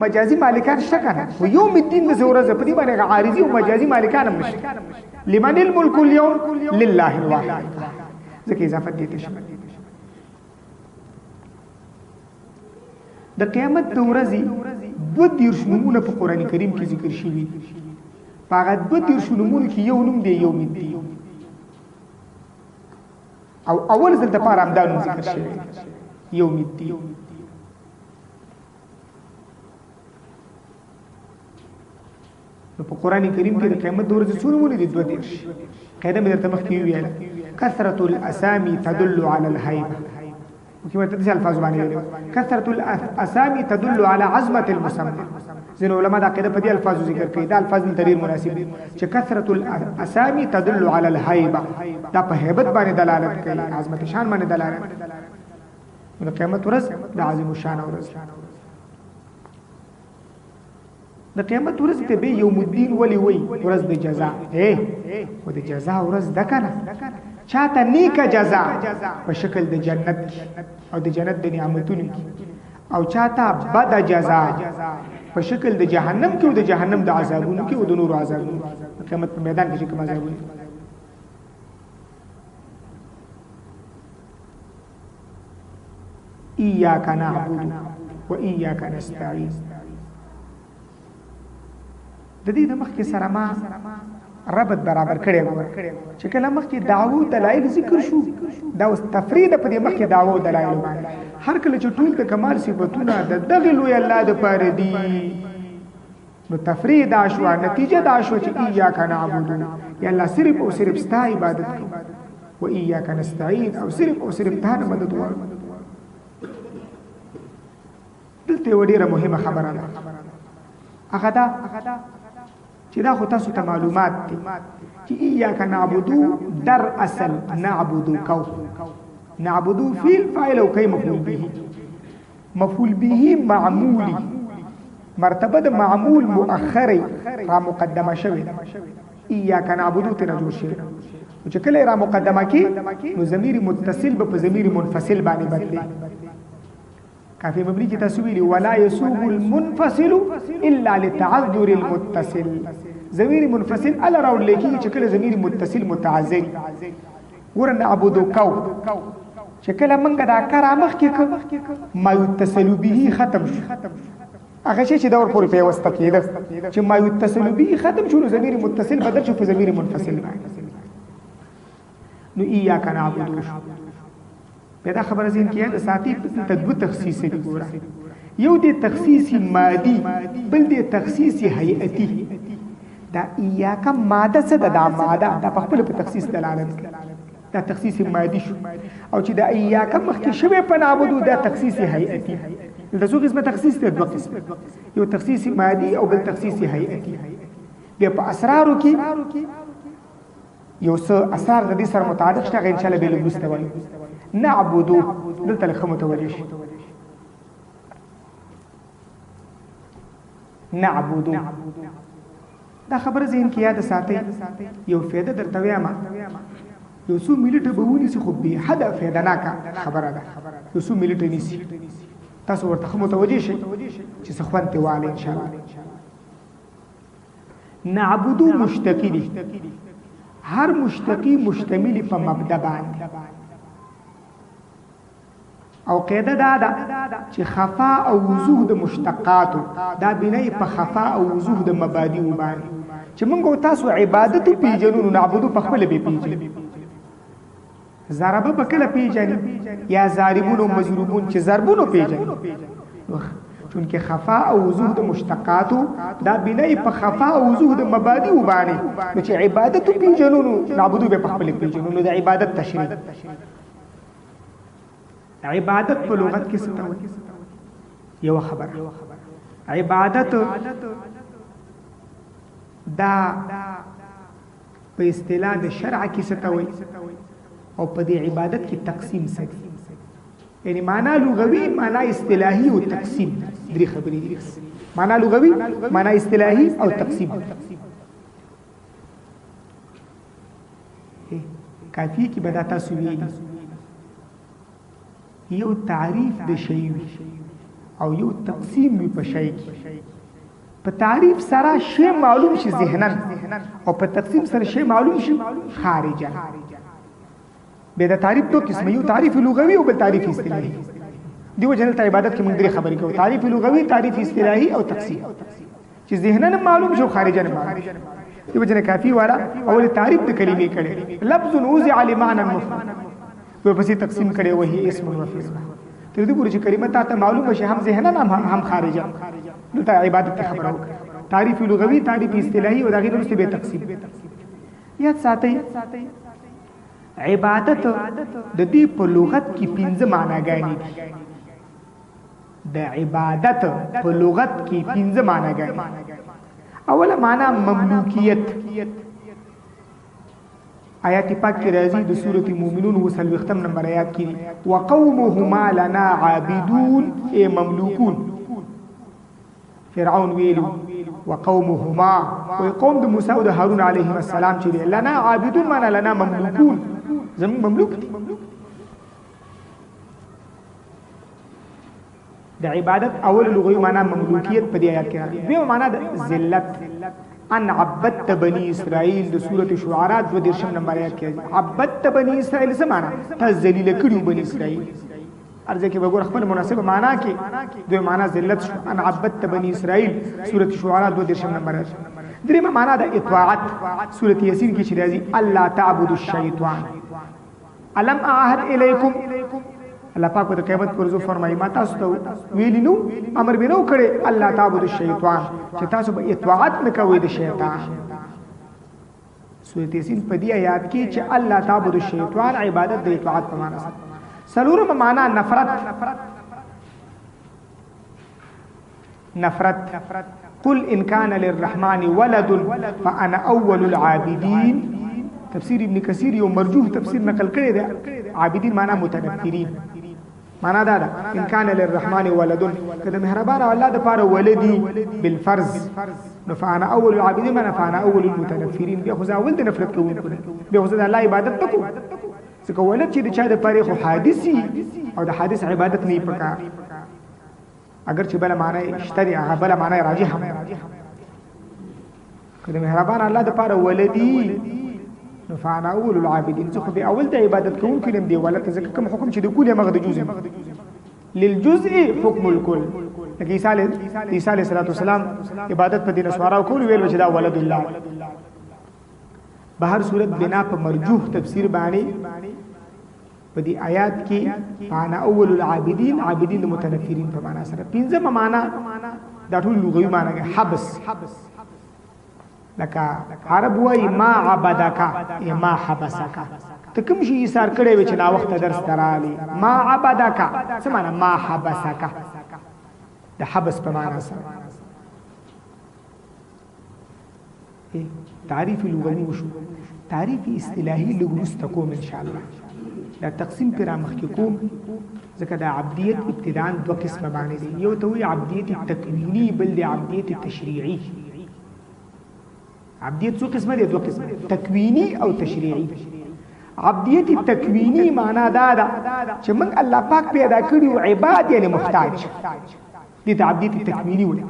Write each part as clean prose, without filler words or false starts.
مجازي مالکان شته کنه و یوم الدین د ورځ په دې باندې عارضی او مجازي مالکان هم نشته لمن الملك اليوم لله الواحد ځکه اضافه دي ته د قیامت د ورځې دو دیرش نومونه په قران کریم کې ذکر شوي هغه دو دیرش نومونه کې یو نوم دی یوم الدین او اول ځل د پاره همدا نوم ذکر شوی یوم الدین په قران کریم کې د قیامت د ورځې څو نومونه دي دوه دیرش قاعده مې درته مخکې ویله کثرة الاسامي تدل على الهيبه وكما تدل الفاظ باندې كثرة الاسامي تدل على عظمه المسمى ځینې علما دا قاعده په دې الفاظو ذکر کوي دا الفاظ ډېر مناسب دي چې کثرة الاسامي تدل على الهيبه دا په هیبت باندې دلالت کوي عظمت شان باندې دلالت د قیامت ورځ د عظیم شان ورځ د قیامت ورځ ته به یوم الدین ولی وی ورځ د جزاء او د جزاء ورځ د کنه چاته نیکه جزاء په شکل د جنت او د جنت د نعمتونو او چاته بد جزاء په شکل د جهنم کې او د جهنم د عذابونو کې او د نور عذابونو قیامت په میدان کې کوم عذابونه ایاک نعبد و ایاک نستعین د دې د مخکې سره ما ربط برابر کړی و چې کله مخکې دعوو دلایل ذکر شو دا اوس تفرید په دې مخکې دعوو دلایل باندې هر کله چې ټول د کمال صفاتونه د دغه لوی الله د پاره دي نو تفرید شو نتیجه دا شو چې ایاک نعبد یا الله صرف او صرف ستا عبادت کوو و ایاک نستعین او صرف ته مدد غواړو دلته وړه مهمه خبره ده هغه دا چې دا خو تاسو ته معلومات دي چې ایاک نعبدو در اصل نعبدو کو نعبدو فعل فاعل او کای مفعول به معمولی مرتبه د معمول مؤخری را مقدمه شوی ایاک نعبدو ته جوړ شوی چې کله را مقدمه کی نو ضمیر متصل به ضمیر منفصل باندې بدلی کافی مبنی کی تسویلی ولا يسوغ المنفصل الا لتعذر المتصل ضمیر منفصل الا راو لیکي چې کله ضمیر متصل متعذر ورن عبدو کو چې کله منګه دا کرامخ کې ما يتصل به ختم شو هغه چې دا ور پورې پیوسته کېده چې ما يتصل به ختم شو ضمیر متصل بدل شو په ضمیر منفصل نو ایاک نعبدو پیدا خبره زین کیه د ساتي تدبو تخصیص دی ګوره یو د تخصیص مادي بل د تخصیص هيئتي دا ایاک ماده څه ده دا ماده د خپل په تخصیص دلالت دا تخصیص مادي شو او چې د ایاک مخکې شوی په نعبدو دا تخصیص هيئتي د څو قسمه تخصیص ته دوه قسم یو تخصیص مادي او بل تخصیص هيئتي بیا په اسرارو کې یو څه اثر د دې سره متعلق شته ان شاء الله به لګوسته وایي نعبدو دلته لخه متوجه شي نعبدو دا خبره ذهن کې یاد ساتي یو فایده درته وایم یو څو مليټه به ونی سي خو به حدا فایده ناکا خبره ده یو څو مليټه نيسي تاسو ورته متوجه شئ چې څه خوانته والي ان شاء الله نعبدو مشتقی دي هر مشتقی مشتمل په مبدا باندې او قاعده دا ده چې خفا او وضوح د مشتقات دا بنای په خفا او وضوح د مبادی باندې چې موږ تاسو عبادت پیژنو نعبدو په خپل به پیژنو ضربه په کله پیژنو یا ضاربون او مضروبون چې ضربونو پیژنو چونکه خفا او وضوح د مشتقات دا بنای په خفا او وضوح د مبادی باندې چې عبادت پیژنو نعبدو به په خپل پیژنو نو د عبادت تشریح عبادت په لغت کې څه ته وایي یو خبره عبادت دا په اصطلاح د شرع کې څه ته وایي او په دې عبادت کې تقسیم څه یعنی معنا لغوي معنا اصطلاحي او تقسیم درې خبرې دي معنا لغوي معنا اصطلاحي او تقسیم کافی کې بدا تاسو ویلي یو تعریف د شی او یو تقسیم په شی کې په تعریف سره شی معلوم شي ذهنن او په تقسیم سره شی معلوم شي خارجا. به دا تعریف دو قسمه، یو تعریف لغوي او بل تعریف اصطلاحي. دیو جنل ته عبادت کې موږ درې خبرې کوو، تعریف لغوي، تعریف اصطلاحي او تقسیم. چې ذهنن معلوم شو خارجا معلوم. دیو جن کافی والا اول تعریف د کلمې کړي، لفظ وضع لمعنى مفرد، په پسې تقسیم کړي وهي اسم وفعل. تر دې پورې چې کلمه ته معلوم شي هم ذهنن هم خارجا، نو ته عبادت خبرو. تعریف لغوي، تعریف اصطلاحي او دغه وروسته به تقسیم. یاد ساتئ عبادت د دې په لغت کې 5 معناګانې دي. د عبادت په لغت کې 5 معناګانې. اوله معنا مملوکیت. آیات پاک کې راځي د سورۃ المؤمنون وسلوختم نمبر آیات کې وقومهما لنا عابدون ای مملوکون. فرعون ویلو وقومهما وقوم د موسی او د هارون علیهم السلام چې لنا عابدون معنا لنا مملوکون، زمون مملوک دي. د عبادت اول لغوي معنا مملوکیت په دې آیات کې راځي. به معنا د ذلت. ان عبدت بني اسرائيل د سورۃ شعراء 2 نمبر آیات کې راځي. عبدت بني اسرائيل څه معنا؟ ته ذلیل کړیو بني اسرائيل. ارزه کې وګور خپل مناسبه معنا کې دوی معنا ذلت شو. ان عبدت بني اسرائيل سورۃ شعراء 2 نمبر آیات. درېمه معنا د اطاعت سورۃ یاسین کې چې راځي الله تعبدوا الشیطان الم اعهد الیکم. الله پاک په قیامت پر ورځ فرمایي ما تاسو ته ویلی نو امر به نو کړي الله تعبدوا الشیطان چې تاسو به اطاعت نه کوئ د شیطان. سورۃ یاسین په دې آیات کې چې الله تعبدوا الشیطان عبادت د اطاعت په معنا سره. سلورم معنا نفرت. قل ان كان للرحمن ولد فانا اول العابدين. تفسیر ابن کثیر یو مرجوح تفسیر نقل کړی دی. عابدین معنا متنفرین. معنا دا ان كان للرحمن ولد کله مهربان الله د پاره ولدي بالفرض نو فانا اول العابدين معنا فانا اول المتنفرين. بیا خو اول د نفرت کوونکو بیا خو د الله عبادت تکو. څنګه ولد چې د چا د پاره خو حادثي او د حادث عبادت نه پکار. اگر چې بل معنی اشتري هغه بل معنی راجح کله مهربان الله د پاره ولدي نو فانا اول العابدين. څه خو به اول د عبادت کوونکو نیم دی ولته ځکه کوم حکم چې د کول مغد جزء للجزء حکم الكل. لکه عیسی علیه السلام عبادت په دین سوارا کول ویل چې دا ولد الله. بهر صورت بنا په مرجوح تفسیر باندې په دې آیات کې فانا اول العابدين عابدین متنفرین په معنا سره. 5 معنا دا ټول لغوي معنا کې حبس. لکه عرب وای ما عبدک یا ما حبسک. ته کوم شي ایثار کړي و چې نا وخت درس ترالی. ما عبدک څه معنا؟ ما حبسک د حبس په معنا سره. تعریف لغوي وشو. تعریف اصطلاحي لغوي تکوم ان شاء الله. دا تقسیم پر مخ کې کوم ځکه دا عبدیت ابتداء 2 قسمه باندې دي. یو ته وی عبدیت تکوینی، بل دی عبدیت تشریعي. عبدیت څو قسمه دي؟ 2 قسمه، تکوینی او تشریعي. عبدیت تکوینی معنا دا ده چې موږ الله پاک پیدا کړیو عباد یعنی محتاج. دي ته عبدیت تکوینی وایي.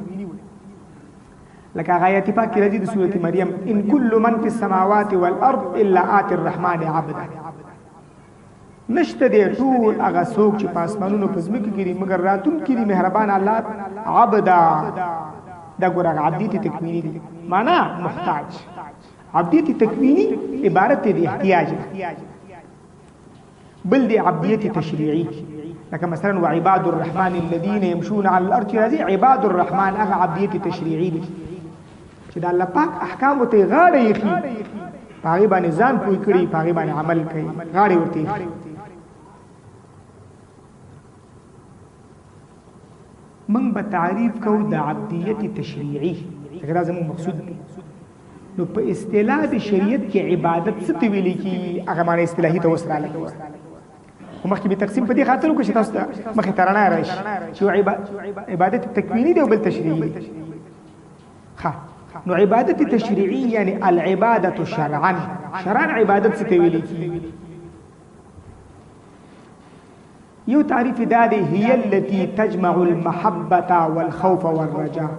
لکه آیات پاک کې راځي د سورۃ مریم ان کل من فی السماوات والارض الا آتي الرحمن عبدا. نشته دی ټول هغه څوک چې په اسمانونو په ځمکه کې دي مګر راتون کې دي مهربان الله عبدا. دا ګورغه عبدیت تکوینی دي معنا محتاج. عبدیت تکوینی عبارت دی احتیاج. بل دی عبدیت تشریعی لکه مثلا وعباد الرحمن الذين يمشون على الارض. راځي عباد الرحمن هغه عبدیت تشریعی دي چې د الله پاک احکام ته غاړه یې خي، پاغي باندې ځان پوي کړی، پاغي باندې عمل کوي، غاړه ورته. من به تعریف کو د عبدیت تشریعی څنګه زموږ مقصود دی. نو په اصطلاح د شریعت کې عبادت څه ته ویل کی هغه معنی اصطلاحي ته وسره لګو. خو مخکې به تقسیم په دې خاطر کو چې تاسو مخې ترانه راشي چې عبادت تکوینی دی او بل تشریعي. ها نو عبادت تشریعی یعنی العبادة شرعا. شرعا عبادت څه ته ویل کی؟ یو تعریف دا دی هي التي تجمع المحبة والخوف والرجاء.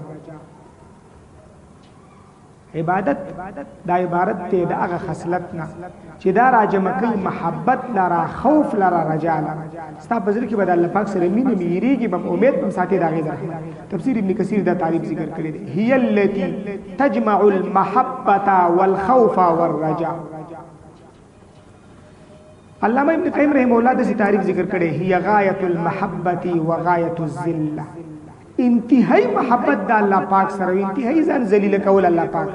عبادت دا عبارت ته د هغه خصلت نه چې دا راجمع کوي محبت لرا خوف لرا رجا لرا ستا په ذکر کې به د الله پاک سره مینه میریږي به امید هم ساتي دا غي رحمت تفسیر ابن کثیر دا تعریف ذکر کړی دی هي التي تجمع المحبه والخوف والرجاء علامہ ابن قیم رحمه الله د تعریف ذکر کړي هي غایت المحبه وغایت الذله انتهائی محبت د الله پاک سره انتهائی ځان ذلیل کول الله پاک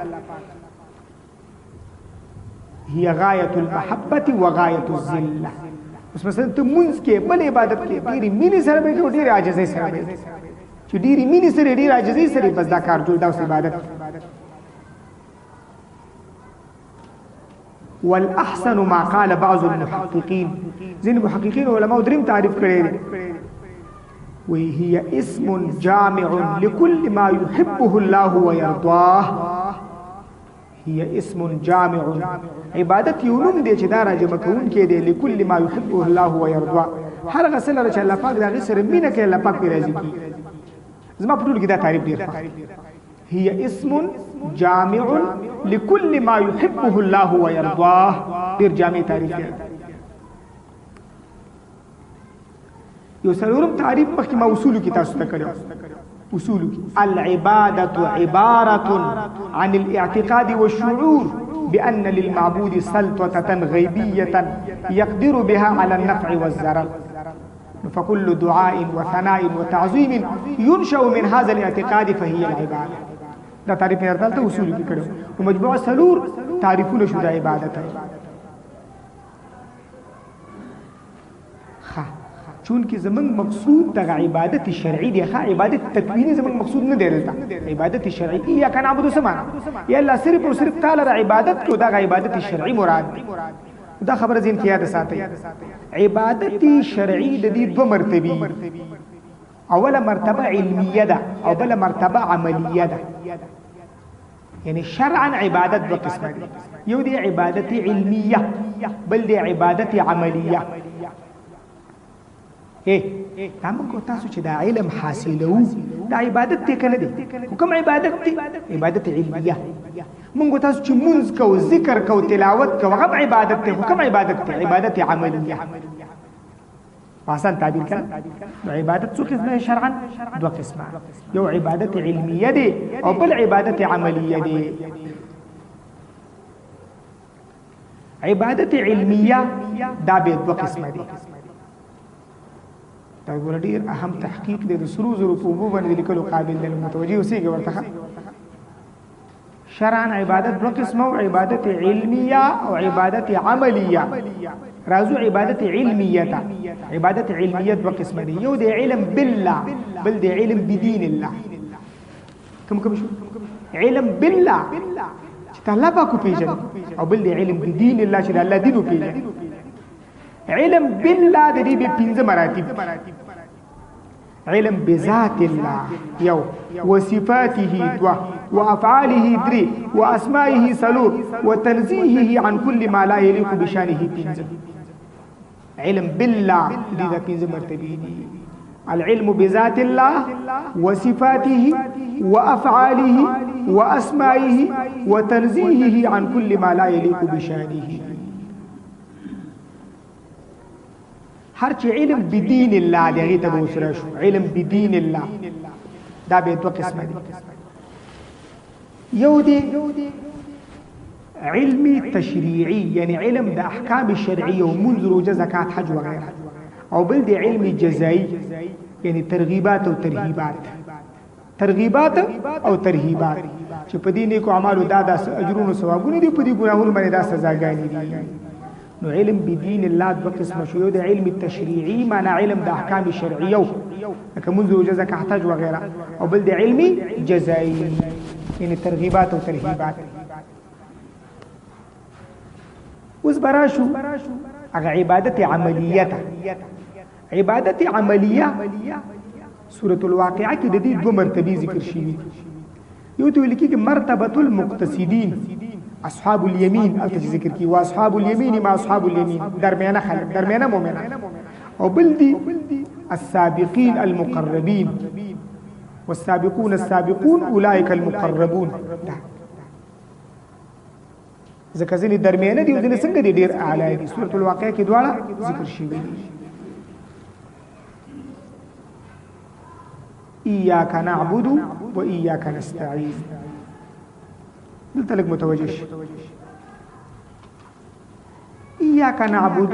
هي غایت المحبه وغایت الذله اوس مثلا ته مونږ کې بل عبادت کې ډېری مینې سره به کوي ډېری عاجزۍ سره به چې ډېری مینې سره ډېری عاجزۍ سره بس دا کار جوړ دا اوس عبادت والاحسن ما قال بعض المحققين ځین محققین علماء دریم تعریف کړي وهي اسم جامع لكل ما يحبه الله ويرضاه هي اسم جامع عبادت یونم دي چې دا راجمع کون کې دي لكل ما يحبه الله ويرضاه هر غسل چې الله پاک دا غسر مینه کې الله پاک راضي کی زما په ټول کې دا تعریف دی هي اسم جامع لكل ما يحبه الله ويرضاه ډیر جامع تعریف دی یو سلورم تعریف مخکې ما اصول کی تاسو ته کړو اصول العباده عباره عن الاعتقاد والشعور بان للمعبود سلطه غيبيه يقدر بها على النفع والضرر فكل دعاء وثناء وتعظيم ينشأ من هذا الاعتقاد فهي العباده دا تعریف نه درته اصول کی کړو او مجموعه سلور تعریفونه شو د عبادت چون کې زمنګ مقصود د عبادت شرعي دی ښه عبادت تکوینی زمنګ مقصود نه دی دلته عبادت شرعي یا کنه عبادت سمانه یا الله صرف او صرف تعالی عبادت کو دا عبادت شرعي مراد دا خبره زین کې یاد ساتئ عبادت شرعي د دې دوه مرتبه اوله مرتبه علمیه ده او بل مرتبه عملیه ده یعنی شرعا عبادت دو قسمه دي یو دی عبادت علمیه بل دی عبادت عملیه دا موږ تاسو چې دا علم حاصلو دا عبادت ته کنه دي کوم عبادت دي عبادت علمیه موږ تاسو چې مونږ کو ذکر کو تلاوت کو هغه عبادت ته کوم عبادت ته عبادت عملیه آسان تعبیر کړه عبادت څو قسمه شرعا دو قسمه یو عبادت علمیه دي او بل عبادت عملیه دي عبادت علمیه دا به دو قسمه دي دا ګور ډیر اهم تحقیق دی د سرو زرو په وبو باندې لیکلو قابل دی متوجي اوسېږي ورته شرعا عبادت دو قسمه او عبادت علمیه او عبادت عملیه رازو عبادت علمیه عبادت علمیه دو قسمه دي یو دی علم بالله بل دی علم بدین الله کوم شو علم بالله چې الله پاک پیژني او بل دی علم بدین الله چې الله دینو پیژني علم بالله د دې په پنځه مراتب علم بذات الله یو وصفاته دوا وافعاله دري واسمائه سلور وتنزيهه عن كل ما لا يليق بشانه پنځه علم بالله دې د پنځه مرتبه دي العلم بذات الله وصفاته وافعاله واسمائه وتنزيهه عن كل ما لا يليق بشانه هر چې علم بدین الله دغه ته وسره شو علم بدین الله دا به دوه قسمه دي یو دی علمي تشریعي یعنی علم د احکام شرعیه او منذ روزه زکات حج وغيرها او بل دی علمي جزائي یعنی ترغیبات او ترهیبات او ترهیبات چې په دې نیکو اعمالو دا د اجرونو ثوابونه دي په دې ګناهونو باندې دا سزاګانې دي نو علم بدین الله دو قسم شو یو د علم التشریعي معنا علم د احکام شرعیه لکه منذ جزاء حج وغيرها او بل د علمي جزائي یعنی ترغیبات او ترهیبات اوس براشو هغه عبادت عملیه عبادت عملیه سوره الواقعه کې د دې دوه مرتبه ذکر شوي یو ته لیکي مرتبه المقتصدین اصحاب اليمين الته ذکر کی واصحاب اليمين ما اصحاب اليمين درمیانه خلق درمیانه مؤمنان او بل دي السابقين المقربين والسابقون السابقون اولئك المقربون ځکه ځینې درمیانه دي او ځینې څنګه دي ډېر اعلی دي سورۃ الواقعه کې دواړه ذکر شوي دي ایاک نعبد و ایاک نستعین دلته لږ متوجه شي ایاک نعبد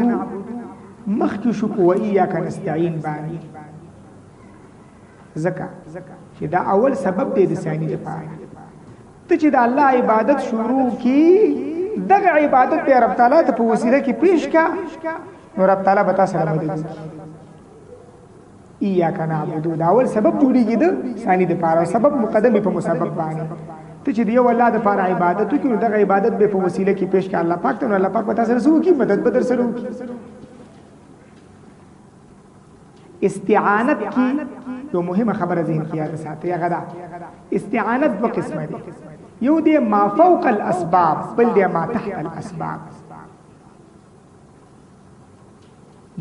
مخکې شو و ایاک نستعین باندې ځکه چې دا اول سبب دی د ثاني لپاره ته چې د الله عبادت شروع کی دغه عبادت به رب تعالی ته په وسیله کې پیش کا نو رب تعالی به تاسو سره مدد ایاک نعبد دا اول سبب جوړیږي د ثاني لپاره سبب مقدم په مسبب باندې ته چې دی الله د لپاره عبادت وکړو دغه عبادت به په وسیله کې پیش کا الله پاک ته نو الله پاک به تاسو سره وکړي مدد به در سره وکړي استعانت کی یو مهمه خبره ذهن کې یاد ساتئ هغه دا استعانت دو قسمه دي یو دی ما فوق الاسباب بل دی ما تحت الاسباب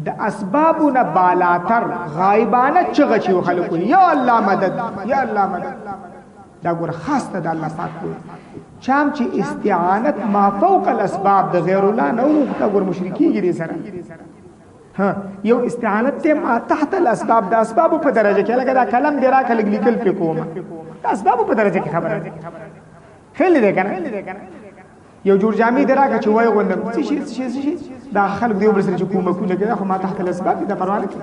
د اسبابونه بالاتر غایبانه چغه چې خلکو یا الله مدد یا الله مدد دا ګور خاص ته د الله پاک وي چام چې استعانت ما فوق الاسباب د غیر الله نه دا ګور مشرکیږي سره ها یو استعانت ته ما تحت الاسباب د اسباب په درجه کې لکه دا کلم دی را کله لیکل په کومه د اسباب په درجه کې خبره خېل دې کنه یو جوړ جامې دی راکه چې وای غوندم شي دا خلک دی بل سره چې کومه کوله کې خو ما تحت الاسباب دا پروا نه کوي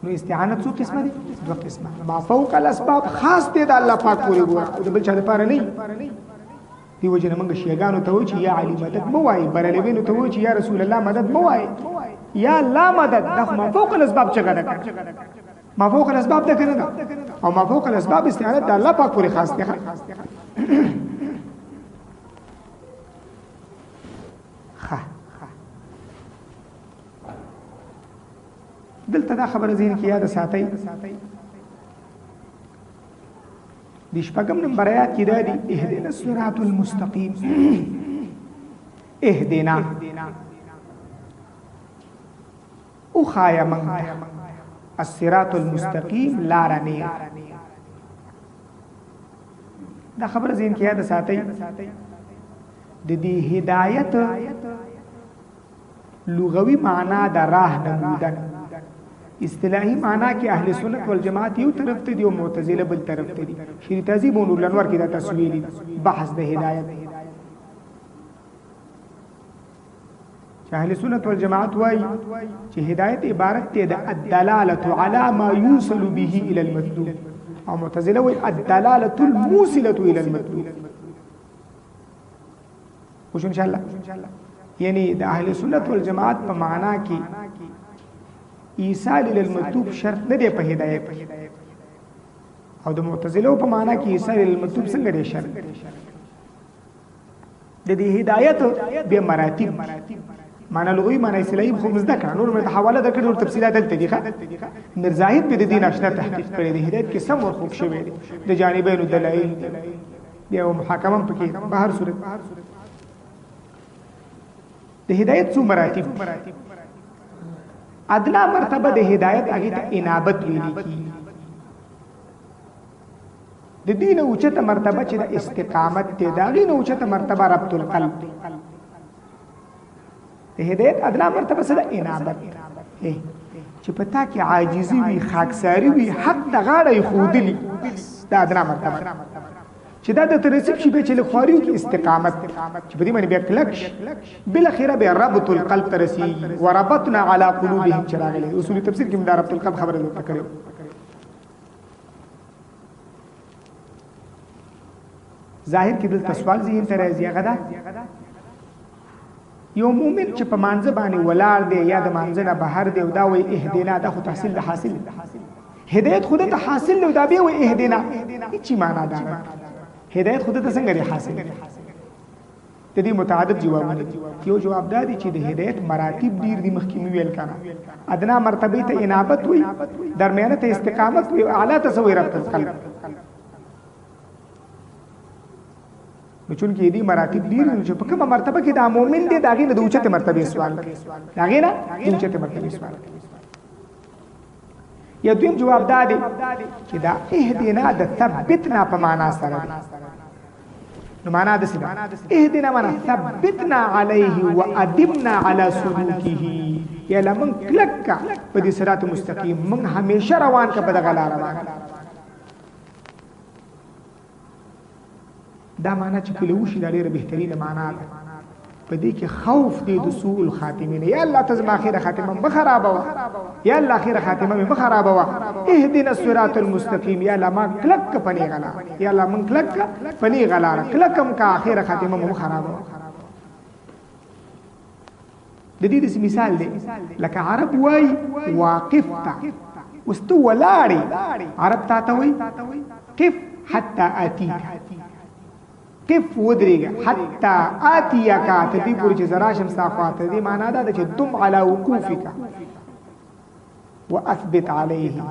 نو استعانت څو قسمه دي دوه قسمه ما فوق الاسباب خاص دی د الله پاک پورې ګور او د بل چا لپاره نه دی وجه موږ شیګانو ته و چې یا علی مدد مو وای برلوینو ته و چې یا رسول الله مدد مو وای یا لا مدد دا ما فوق الاسباب څنګه ده ما فوق الاسباب ده کنه او ما فوق الاسباب استعانت د الله پاک پورې خاص دی دلته دا خبره ذهن کې یاد ساتئ د شپږم نمبر آیات کې دا دی اهدنا الصراط المستقیم اهدنا او خایا من الصراط المستقیم لار نه دا خبره ذهن کې یاد ساتئ د دې هدایت لغوي معنا د راه نمودن اصطلاحي معنا کې اهل سنت والجماعت یو طرف ته دي او معتزله بل طرف ته دي شری تهذیب او نور الانوار کې دا تسویلی بحث د هدایت چې اهل سنت والجماعت وایي چې هدایت عبارت ته د الدلاله علی ما یوصل به الى المطلوب او معتزله وایي الدلاله الموصله الى المطلوب وش ان شاء الله یعنی د اهل سنت والجماعت په معنا کې ایصال الى المطلوب شرط نه دی په هدایت او د معتزله په معنا کې ایصال الى المطلوب څنګه دی شرط د دې هدایت به مراتب معنا لغوي معنا اصطلاحي خو مزده کړه نور مې حواله درکړې نور تفصيلات دلته دي میر زاهد په دې ناشنا تحقیق کړی دی هدایت کې سم ورخوب شوی دی د جانبین دلایل دی او محاکمه پکې بهر صورت د هدایت څو مراتب ادنا مرتبه د هدایت هغه ته انابت ویل کی د دین اوچته مرتبه چې د استقامت ته داغي نو اوچته مرتبه ربط القلب د هدایت ادنا مرتبه سره انابت چې پتا کې عاجزي وي خاکساری وي حق د غاړې خودلی دا ادنا مرتبه چې دا د ترسب شي به چې لخواریو کې استقامت چې په دې باندې بیا کلک بل اخره به ربط القلب ترسي وربطنا على قلوبهم چراغله اصول تفسیر کې دا ربط القلب خبره وکړه کړو ظاهر کې د سوال ذهن ته راځي هغه یو مومن چې په مانځ باندې ولار دی یا د مانځ نه بهر دی او دا وای اهدنا دا خو تحصیل د حاصل هدایت خود ته حاصل نو دا به وای اهدنا هیڅ معنا ده هدایت خود ته څنګه دی حاصل د دې متعدد جوابونه یو جواب دا دی چې د هدایت مراتب ډیر دي مخکې ویل کړه ادنا مرتبه ته انابت وي درمیانه ته استقامت وي اعلی ته سوې ربط القلب نو چون کې دې مراتب ډیر چې په کومه مرتبه کې د مؤمن دی داغه نه د اوچته مرتبه سوال داغه نه د اوچته مرتبه سوال یا دویم جواب دا دی چې دا اهدنا د ثبتنا په معنا سره نو معنا د سیده اهدنا معنا ثبتنا علیه وادمنا علی سلوکه یا لمن کلک په دې صراط مستقیم من همیشه روان کا په دغه لار روان دا معنا چې کله وشي دا ډیره بهترینه معنا ده په دې کې خوف دی د سوء الخاتمه یا الله تزما اخره خاتمه مخربوا یا الله اخره خاتمه مخربوا اهدنا الصراط المستقيم یا الله ما کلک پنی غلا یا الله من کلک پنی غلا کلکم کا اخره خاتمه مخربوا د دې مثال دی لکه عرب وای واقفتا واستو لاړی عرب تا وای قف حتى اتيك قف ودریگا حتی آتیکا تدی پوری چه زراشم صافات دی معنی دا چه دم علا وقوفکا و اثبت علیه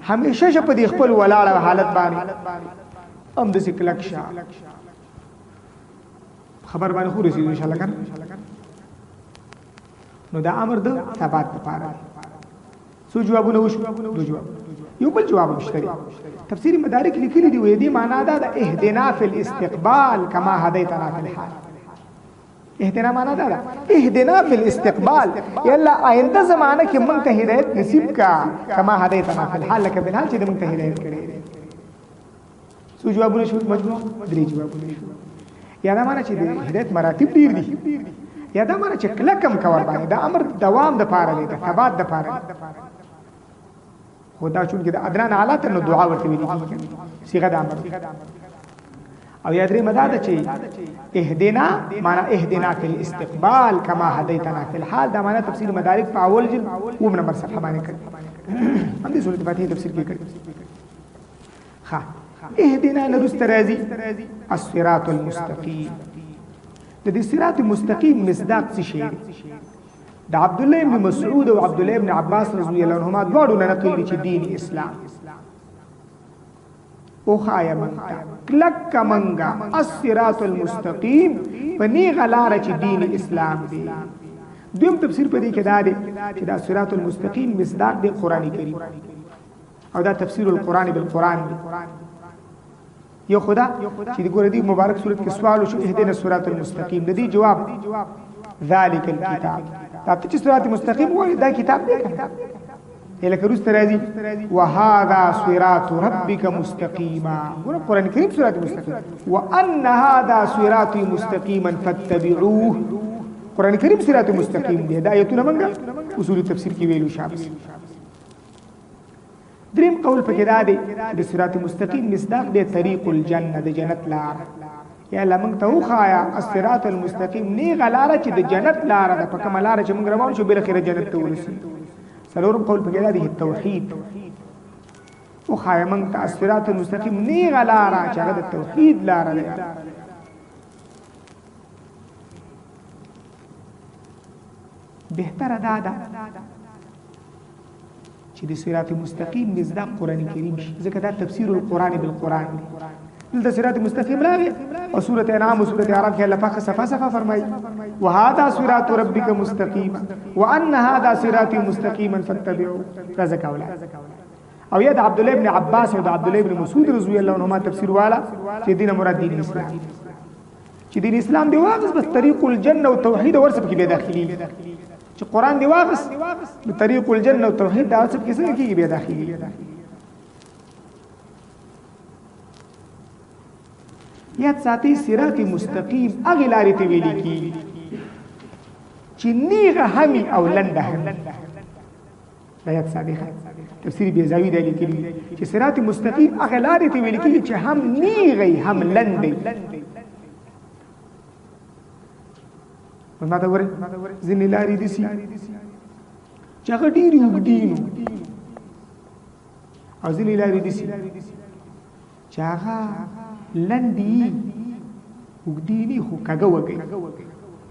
ہمیشہ شا پا دی خپل ولاړ حالت بانی ام دسی کلکشا خبر بانی خور رسید انشاءاللہ کن نو دا امر دا ثبات دا پارا سو جوابو نوشو دو جواب یو بل جواب مشتری تفسیر مدارک لیکلی دی وې دی معنا دا د اهدنا فی الاستقبال کما هدیتنا فی الحال اهدنا معنا دا اهدنا فی الاستقبال یلا آینده زمانہ کې مونږ ته هدایت نصیب کا کما هدیتنا فی الحال لکه په حال چې مونږ ته هدایت کړی سو جوابونه شو مجموع درې جوابونه شو یا دا معنا چې د هدایت مراتب ډیر دي یا دا معنا چې کلکم کور باندې دا امر دوام د پاره دی د ثبات د پاره خدا چون کې د ادنا حالات نو دعا ورته ویل کیږي صيغه د امر او یا درې مداد چې اهدنا معنا اهدنا فی الاستقبال کما هدیتنا فی الحال دا معنا تفسیر مدارک په اول جلد و نمبر صفحه باندې کړی هم دې سورۃ فاتحه تفسیر کې کړی ها اهدنا نرست رازی الصراط المستقیم د دې صراط مستقیم مصداق څه شی دا عبد الله ابن مسعود او عبد الله ابن عباس رضی الله عنهما دواړو نه نقل دي چې دین اسلام او خایا منتا کلک منگا الصراط المستقیم پنی غلار چې دین اسلام دی دویم تفسیر پدې کې دا دی چې دا صراط المستقیم مصداق دی قرآن کریم او دا تفسیر القرآن بالقرآن دی یو خدا چې د ګورې دی مبارک سورۃ کې سوال شو اهدنا الصراط المستقیم د دې جواب ذالک الكتاب دا چې صراط مستقیم وایي دا کتاب دی لکه روز ترازی وهذا صراط ربك مستقیما ګور قرآن کریم صراط مستقیم وان هذا صراط مستقیما فاتبعوه قرآن کریم صراط مستقیم دی دا آیتونه منګه اصول تفسیر کې ویلو شابس دریم قول پکې دا دی د صراط مستقیم مصداق دی طریق الجنه د جنت لار یا لمن ته خایا الصراط المستقیم نی غلاره چې د جنت لار ده په کوم لار چې موږ روان شو بل خیر جنت ته ورسي سلورم قول پکې دا دی توحید او خایا موږ ته الصراط المستقیم نی غلاره چې هغه د توحید لار ده بهتر ادا ده چې د صراط مستقیم مصداق قرآن کریم شي ځکه دا تفسیر القرآن بالقرآن دلته صراط مستقیم راغی او سورۃ انعام او سورۃ اعراف کې الله پاک صفه صفه فرمایي وهذا صراط ربک مستقیما وان هذا صراط مستقیما فاتبعوه رزق اولاد او یا د عبد الله ابن عباس او د عبد الله ابن مسعود رضی الله عنهما تفسیر والا چې دینه مراد دین اسلام چې دین اسلام دی واغس بس طریق الجنه او توحید ورسره کې به داخلي چې قرآن دی واغس نو طریق الجنه او توحید دا څه کې څنګه کېږي به داخلي یا ساتي صراط مستقیم اغه لارې ته ویل کی چې نیغه همي او لنده هم یا ساتي تفسیر بیزاوی دی لیکلی چې صراط مستقیم اغه لارې ته ویل کی چې هم نیغه هم لنده ما دا وره ځینې لارې دي سي چې هغه ډېرې اوږدې نو او ځینې لارې دي سي چې هغه لنډې اوږدې نه خو کږه وږي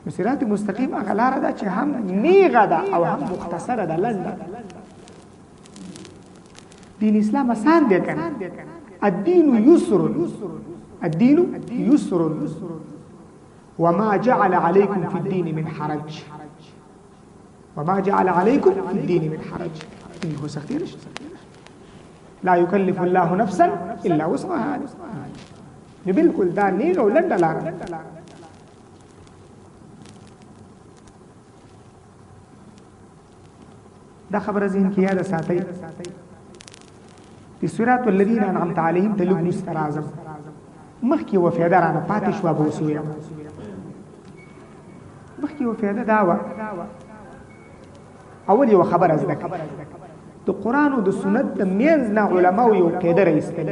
نو صراط مستقیم هغه لاره ده چې هم نیغه ده او هم مختصره ده لنډه دین اسلام آسان دی کنه الدین یسر الدین یسر وما جعل عليكم في الدين من حرج وما جعل عليكم في الدين من حرج هو سختي لا يكلف الله نفسا الا وسعها. نو بالکل دا نیغه ولنډه لاره. دا خبره ذهن کې یاد ساتئ. په صراط الذين انعمت عليهم تلوغ مسترازم مخکې وفادارانه پاتې شو ابو سویا. مخکې وفاده داوا اول یو خبر از دک د قران او د سنت د میز نه علماء یو قاعده راستل،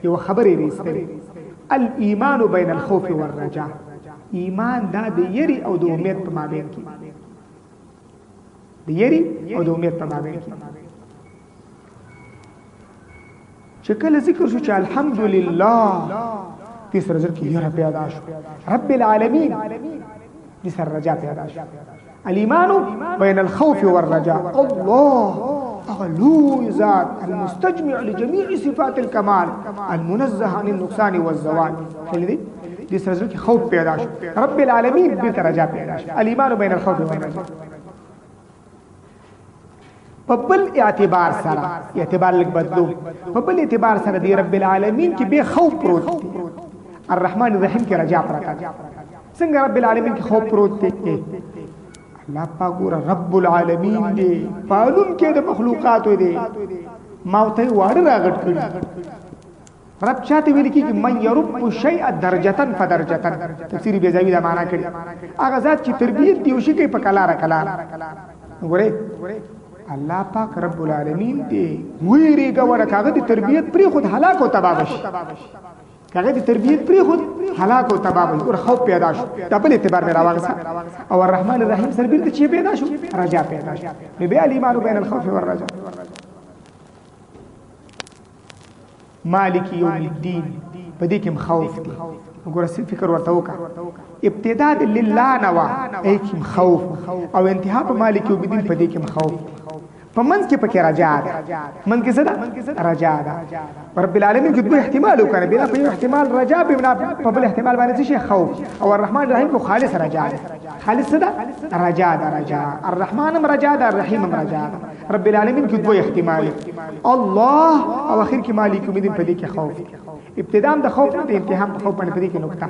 یو خبرې راستل، الايمان بين الخوف والرجاء. ایمان دا د یری او د امید په مابین کې، د یری او د امید په مابین کې. چې کله ذکر شو چې الحمدلله دې سره ذکر یې پیدا شو رب العالمین، دې سره رجا پیدا شو. الايمان بين الخوف والرجاء. الله أغلو ذات المستجمع لجميع صفات الكمال المنزه عن النقصان والزوال. دې سره ذکر خوف پیدا شو، رب العالمین دې رجا پیدا شو. الايمان بين الخوف والرجاء. په بل اعتبار سره اعتبار لګ بدلو، په بل اعتبار سره دی رب العالمین کې به خوف پروت دی، الرحمن الرحیم کې رجا پراته. څنګه رب العالمین کې خوف پروت دی؟ الله پاک ګور رب العالمین دی، پالون کې د مخلوقات دی، ماوته وړ راغټ کړی. رب چاته ویل کېږي من يرب شيء درجه فدرجه. تفسیر بیزاوی دا معنا کړی هغه ذات چې تربیت دی وشي کوي په کلاره کلاره. ګوره الله پاک رب العالمین دی ویریږه ورکاغه د تربیت پری خود هلاک او تباہ شي، کاغه د تربیت پری خود هلاک او تباہ شي او خوف پیدا شو. دبل اعتبار مې راوغسه او الرحمن الرحیم سره بیرته چې پیدا شو رجا پیدا شو. به الايمان بين الخوف والرجاء. مالک یوم الدین په دې کې خوف دی. وګوره څه فکر ورته وکړه. ابتداء لله نوا ایکم خوف او انتها په مالک یوم الدین په دې کې خوف. په منځ کې پکې رجا ده. منځ کې څه ده؟ رجا ده. رب العالمین کې دوه احتمال وکړي، بنا په یو احتمال رجا، بنا په بل احتمال باندې شي خوف. او الرحمن الرحیم کو خالص رجا ده. خالص څه ده؟ رجا ده. رجا الرحمن هم رجا ده، الرحیم هم رجا ده. رب العالمین کې دوه احتمال، الله او اخر کې مالک یوم الدین په دې کې خوف. ابتداء د خوف نه انتها د خوف باندې په دې کې نقطه.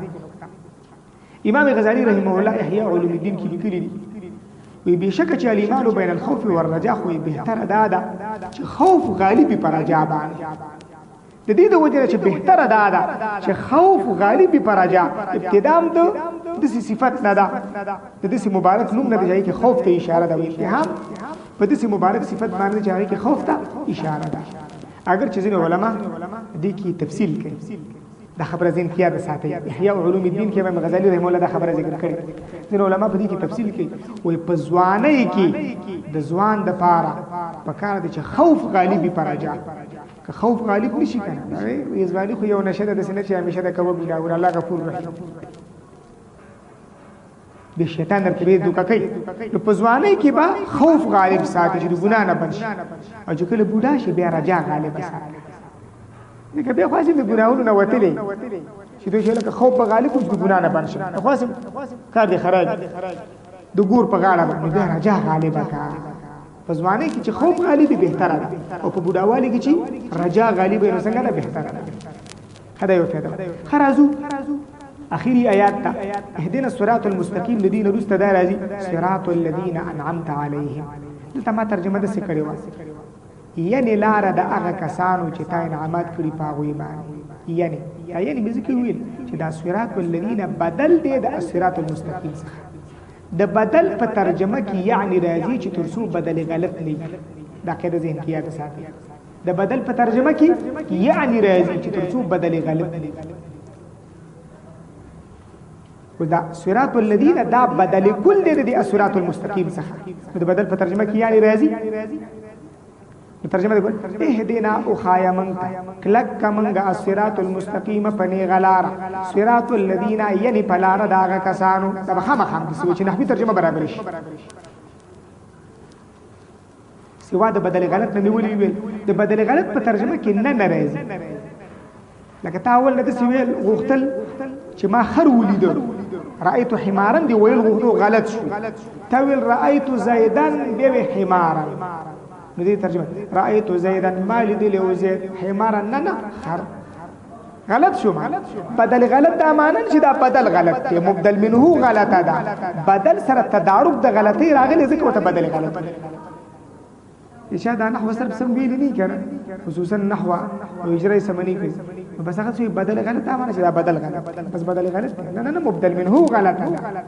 امام غزالی رحمه الله احیاء علوم الدین کې لیکلی دي وی بشک چې الايمان بين الخوف والرجاء خو بهتر ده چې خوف غالبي پر رجا باندې. د دې د وجه چې بهتر ده چې خوف غالبي پر رجا. ابتداء د صفت نه ده، د دې مبارک نوم نه دی چې خوف ته اشاره ده، اتهام په دې مبارک صفت باندې چې خوف ته اشاره ده. اگر چې ځینې علما دې کې تفصیل کوي، دا خبره زین کیا د ساتي. احیاء علوم الدین کې امام غزالی رحمه الله دا خبره ذکر کړي. ځینې علما په دې کې تفصیل کوي، وایي په ځوانۍ کې د ځوان د پاره پکار دي چې خوف غالبي پر رجا. که خوف غالب نشي کنه وایي ځواني خو یو نشه ده، سینه چې همیشه د کوو بلا او الله غفور رحیم د شیطان درته دوکا کوي. نو په ځوانۍ کې به خوف غالب ساتي چې ګناه نه بنشي، او چې کله بوډا شي بیا رجا غالب ساتي. نکه بیا خاصه د ګناہوں نه وتلې چې دوی شي لکه خوف په غالب اوس د ګناه نه بنشي، خاصه کار دی خراب د ګور په غاړه باندې بیا رجا غالب کا. په ځوانۍ کې چې خوف غالب بهتره ده، او په بوډاوالي کې چې رجا غالب نه څنګه ده بهتره ده. خدای یو فایده خرازو اخیری آیات تا اهدنا الصراط المستقیم الذين رست دا راځي صراط الذين انعمت عليهم. دلته ما ترجمه ده څه کړې و، یعنی لار د هغه کسانو چې تا انعامات کړی په هغوی باندې. یعنی به ذکر ویل چې دا صراط الذين بدل دی د صراط المستقیم څخه. د بدل په ترجمه کې یعنی راځي چې ترسو بدل غلط نه وي. دا قاعده ذهن کې یاد ساتئ. د بدل په ترجمه کې یعنی راځي چې ترسو بدل غلط نه وي. دا صراط الذين دا بدل کل دی د صراط المستقیم څخه. د بدل په ترجمه کې یعنی راځي. ترجمه دی اهدنا او خایا منتا کلک منگا الصراط المستقیم پنی غلار صراط الذين یعنی پلار داغه کسانو. دا خامخام د سوچ نحوی ترجمه برابر شي. سوا د بدل غلط نه ویل ویل د بدل غلط په ترجمه کې نه راځي. لکه تاول د سویل غختل چې ما خر ولید رأيت حمارا دی ویل غختو غلط شو. تاول رأيت زیدان دی حمارا نو دې ترجمه رأيت زيدا ما لدل زيد حمارا نه خر غلط شو ما بدل غلط دا معنی چې دا بدل غلط دی مبدل منه غلطه ده بدل سره تدارک د غلطي راغلی ځکه وته بدل غلط اشاره نحو سره سم ویل نه کړه خصوصا نحو او اجرای سمنی کوي بس هغه څه بدل غلط دا معنی چې دا بدل غلط بس بدل غلط نه مبدل منه غلطه ده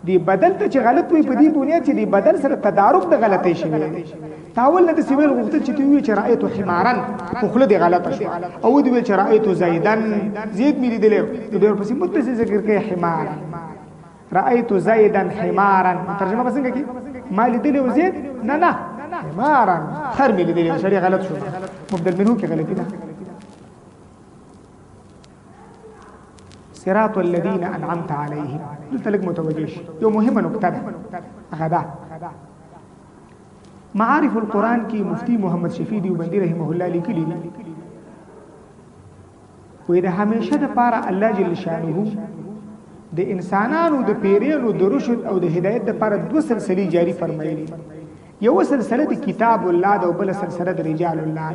دی بدل ته چې غلط وي په دې بنیاد چې دی بدل سره تدارک د غلطي شوی تاول نه د سیویل غوښتل چې دوی چې رأيت حمارا خپل دی غلطه شو او دوی چې رأيت زیدن زید مې لیدل دوی پسې متصل ذکر کوي حمار رأيت زیدن حمارا ترجمه بس څنګه کی ما لیدل زید نه حمارا خر مې لیدل شری غلط شو مبدل منه کې غلطی ده صراط الذين انعمت عليهم دلته لګ متوجه یو مهمه نقطه ده هغه ده معارف القرآن کی مفتی محمد شفیع دیوبندی رحمه الله لیکلی دي وې د همیشه د پاره الله جل شانه د انسانانو د پیرانو د رشد او د هدایت د پاره دوه سلسلې جاری فرمایلي یو سلسله د کتاب الله او بل سلسله د رجال الله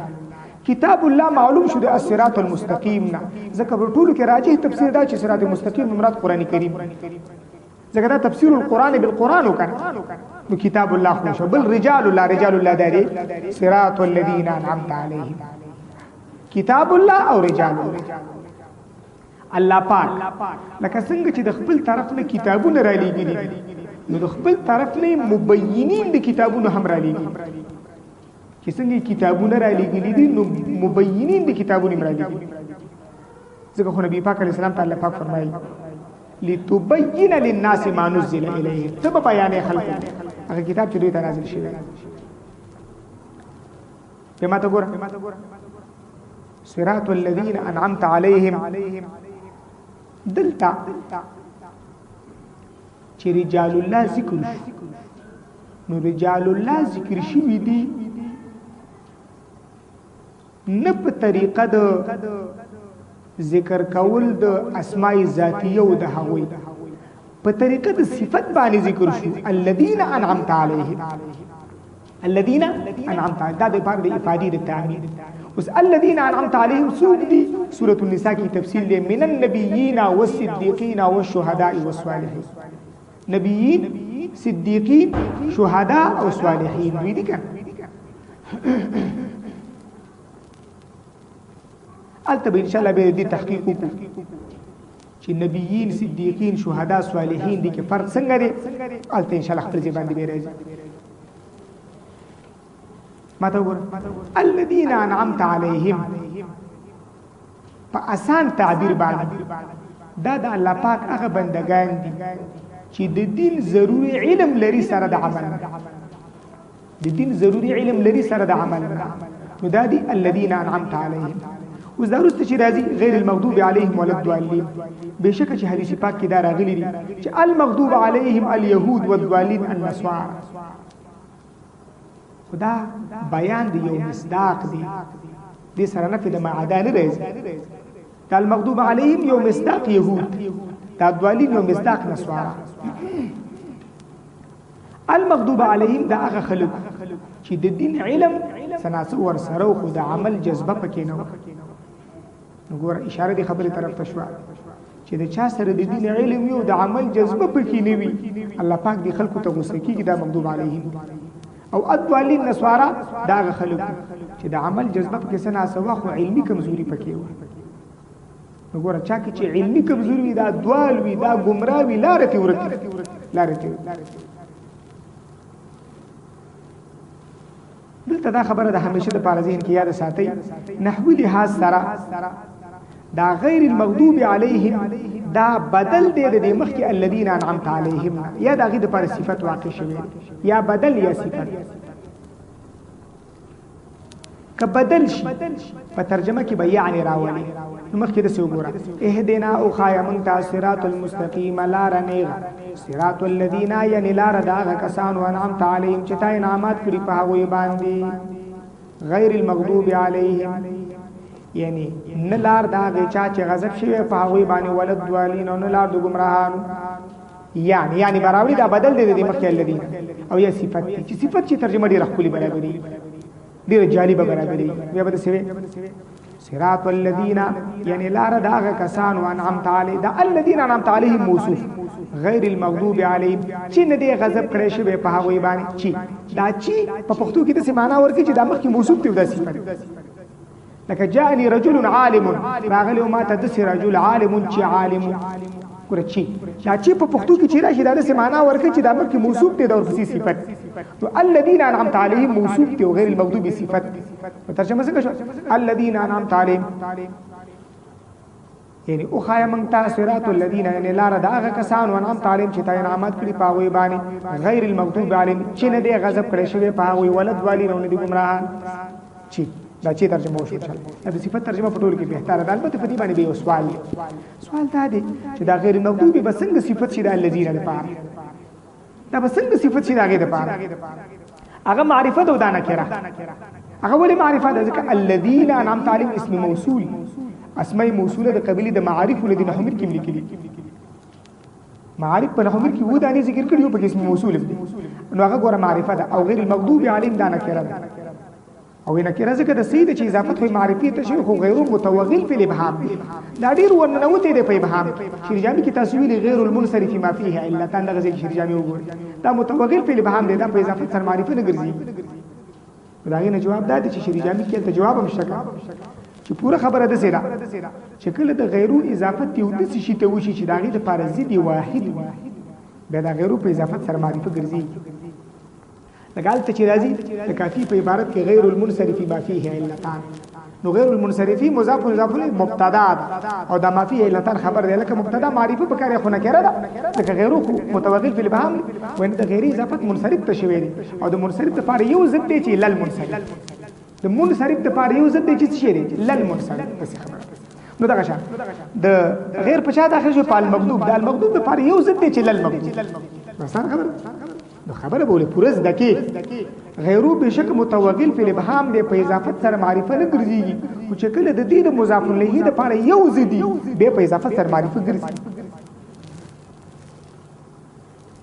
کتاب الله معلوم شو د الصراط المستقیم نه ځکه په ټولو کې راجح تفسیر دا چې صراط مستقیم مراد قران کریم ځکه دا تفسیر القرآن بالقرآن وکړه نو کتاب الله خو شو بل رجال الله داري صراط الذين انعمت عليهم کتاب الله او رجال الله پاک لکه څنګه چې د خپل طرف نه کتابونه را لېږلي نو د خپل طرف نه مبینین د کتابونو هم را لېږلي چې څنګه کتابونه را لېږلي دي نو مبینین د کتابونو را لېږلي ځکه خو نبی پاک علیه السلام تعالی پاک فرمایي لتبين للناس ما نزل اليه تب بیان خلق هغه کتاب چې دوی ته نازل شوی په ماته ګور صراط الذين انعمت عليهم دلتا چې رجال الله ذکر نو رجال الله ذکر شوی دي نه په طریقه د ذکر کول د اسماء ذاتیه او د هغوی په طریقه د صفت باندې ذکر شو الذين انعمت عليهم الذين انعمت دا د پاره د افادی د تعمید اوس الذين انعمت عليهم سوق دي سوره النساء کی تفصیل له من النبیین والصدیقین والشهداء والصالحین نبیین صدیقین شهداء او صالحین دوی دي کنه البته ان شاء الله به دې تحقیق وکړو چې نبیین صدیقین شهدا صالحین دي کې فرق څنګه دی البته ان شاء الله خپل ځبان دی راځي ماته وګور الذين انعمت عليهم په آسان تعبیر باندې دا د الله پاک هغه بندگان دي چې د دین ضروري علم لري سره د عمل د دین ضروري علم لري سره د عمل نو دا دي الذين انعمت عليهم اوس دا رسته چې راځي غیر المغضوب علیهم ولا الضالین بشک چې حدیث پاک کې دا راغلی دي چې المغضوب علیهم اليهود والضالین النصارى خدا بیان دی یو مصداق دی دې سره نه په معادن راځي دا المغضوب علیهم یو مصداق يهود دا ضالین یو مصداق نصارى المغضوب علیهم دا هغه خلق چې د دین علم سناسو ور سره خو د عمل جذبه پکې نه وګوره اشاره دی خبره طرف ته شو چې د چا سره د دین علم یو د عمل جذبه پکې نه وي الله پاک دی خلکو ته غوسه کیږي دا مغضوب علیهم او اضوالین نسوارا دا خلک چې د عمل جذبه پکې سنا سوا خو علمي کمزوري پکې و وګوره چا کې چې علمي کمزوري وي دا دوال وي دا گمراه وي لارته ورته دلته دا خبره د همیشه د پاره ذهن کې یاد ساتئ نحوی لحاظ سره دا غیر المغضوب علیهم دا بدل دی د مخ کې الذين انعمت عليهم یا دا غي د پاره صفت واقع شوی یا بدل یا صفت که بدل شي په ترجمه کې به یعنی راولي مخ کې د څه وګوره اهدنا او خایمن تا صراط المستقیم لا رنیغ صراط الذين یعنی لار دا کسان انعمت علیهم چې تا انعامات کړی په هغه باندې غیر المغضوب علیهم یعنی نه لار دا چا چې غضب شوی په هغه باندې ولد دوالین او نه لار د گمراهانو یعنی براوی دا بدل دی د مخ کې الذين او یا صفت چې ترجمه دی رخلی برابرۍ ډیر جالب برابرې بیا به سوي صراط الذين یعنی لار داغه کسان وانعمت علی دا الذين انعمت علیهم موصوف غیر المغضوب علیهم چې نه دی غضب کړی شوی په هغه باندې چې دا چې په پښتو کې د سمانا ورکې چې دا مخکې موصوف دی د صفت لکه جاءني رجل عالم راغلی ما ته د رجل عالم چې عالم ورچی دا چې په پښتو کې چې راشي دا د سمانا ورکې چې دا مخکې موصوف دی د ورپسې صفت تو الذين انعمت عليهم موصوف دی غیر المغضوب صفت ترجمه څنګه شو الذين انعمت عليهم یعنی او خایا مونږ ته صراط الذين یعنی لار داغه کسان انعمت عليهم چې تا انعامات کړی پاوي باندې غیر المغضوب عليهم چې نه دی غضب کړی شوی پاوي ولد والی نه دی گمراهان چې دا چې ترجمه وشو دا د صفت ترجمه په ټول کې به تر البته په دې باندې به سوال دا دی چې دا غیر المغضوب به څنګه صفت شي د الذين لپاره دا به څنګه صفت شي داګه لپاره هغه معرفت او دا نکره هغه ولې معرفت ځکه الذين انعمت عليهم اسم موصول اسماء موصوله د قبيله د معارف الذين حمر کې لیکلي معارف په حمر کې و دا نه ذکر کړیو په اسم موصول دي نو هغه ګوره معرفت او غیر المغضوب عليهم دا نکره او نکره ځکه د سید چې اضافت وي معرفي ته شي خو غیر متوغل په الابهام دا ډیر ورننوته دی په ابهام شرجامي کې تسویل غیر المنصرف ما فيه الا تان دغه شرجامي وګوري دا متوغل په الابهام دی دا په اضافت سره معرفي نه ګرځي داغه نه جواب دا چې شرجامي کې ته جواب هم شکا چې پوره خبره ده سره چې کله د غیرو اضافت یو د شي ته وشي چې داغه د پارزي دی واحد به دا غیرو په اضافت سره معرفي ګرځي لګال ته چې راځي د کافی په عبارت کې غیر المنصرف ما فيه علتان نو غیر المنصرف مضاف مبتدا او دا ما فيه علتان خبر دی لکه مبتدا معرفي په کار خو نه کړه لکه غیرو متوغل په الابهام وین د غیر اضافت منصرف ته شوی دی او د منصرف لپاره یو ضد دی چې لل منصرف د منصرف لپاره یو ضد دی چې شی دی لل منصرف بس خبره نو دا شان د غیر په چا داخل شو په المغضوب د المغضوب لپاره یو ضد دی چې لل مغضوب بس خبره نو خبره بوله پورز دکی غیرو بشک متوغل په الابهام دی په اضافت سره معرفت نه ګرځيږي او چې کله د دې د مضاف الیه د پاره یو زدي به په اضافت سره معرفت ګرځي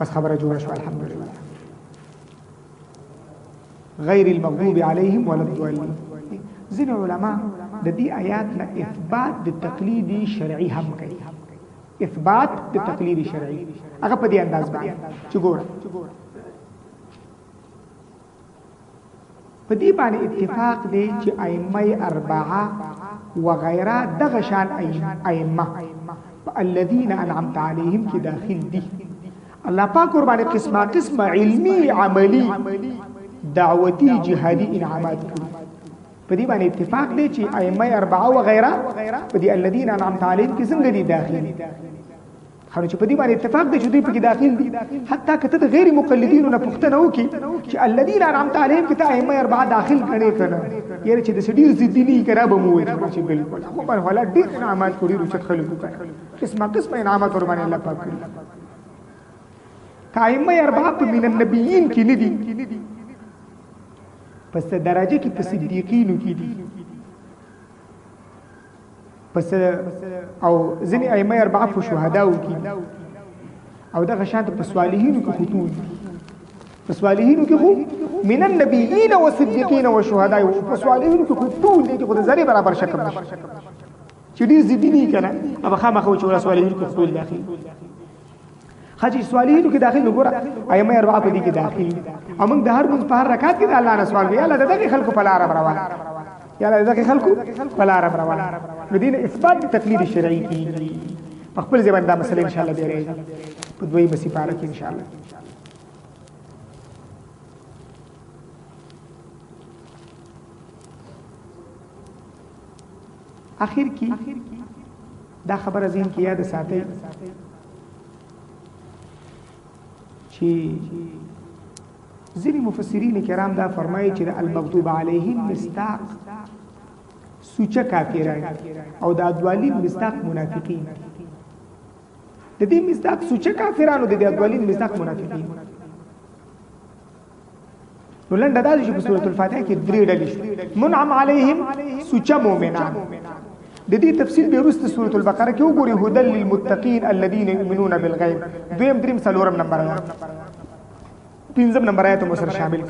بس خبره جوړه شو الحمدلله غیر المغضوب عليهم ولا الضالين ځین علما د دې آیات نه اثبات د تقلید شرعي هم کوي اثبات د تقلید شرعي هغه په دې انداز باندې چې ګوره په دې باندې اتفاق دی چې ائمه اربعه وغيرها دغه شان ائمه الذين انعمت عليهم کې داخل دي الله پاک قربانه قسمه علمي عملي دعوتي جهادي انعامات په دې باندې اتفاق دی چې ائمه اربعه وغيرها په دې الذين انعمت عليهم کې څنګه دي داخل خو چې په دې باندې اتفاق دی چې دوی په کې داخل دي حتی کته د غیر مقلدینو نه پوښتنه وکي چې الذين انعمت عليهم کې ته ائمه اربعه داخل کړي کنه یاره چې د سډیر زديني کرا به مو چې بالکل خو په حالت ډیر انعامات کوي رچت خلکو کوي قسمه انعامات ور باندې الله پاک کړی ائمه اربعه په من النبیین کې نه دي پس درجه کې په صدیقینو کې دي پس او ځنی ائمه اربعه په شهداو کې او دغه شانت په صالحینو کې خطوط په صالحینو کې خو من النبیین والصدیقین والشهداء په صالحینو کې خطوط دي چې خو ذری برابر شکل نشي چې دې زديني کنه ابا خامخو چې صالحینو کې خطوط داخل حجی صالحینو کې داخل وګوره ائمه اربعه په دې کې داخل او موږ د هر منځ په هر رکعت کې الله نه سوال کوي الله دغه خلکو په لار روان یا دغه خلکو په لار روان مدینه اثبات تقلید شرعي کې په خپل ځبان دا مسله ان شاء الله به راځي په دوی مسیپاره کې ان شاء الله اخر کې دا خبره ذهن کې یاد ساتئ چې ځینې مفسرین کرام دا فرمایي چې المغضوب علیهم مصداق سوچه کافران او د ادوالین مصداق منافقین د دې مصداق سوچه کافرانو د دې ادوالین مصداق منافقین ولنده دا چې په سورۃ الفاتحه کې درې ډلې منعم علیهم سوچه مؤمنان د دې تفصیل به وروسته سورۃ البقره کې وګورئ هدل للمتقین الذين يؤمنون بالغیب دویم دریم څلورم نمبر آیات پنځم نمبر آیات مو سره شامل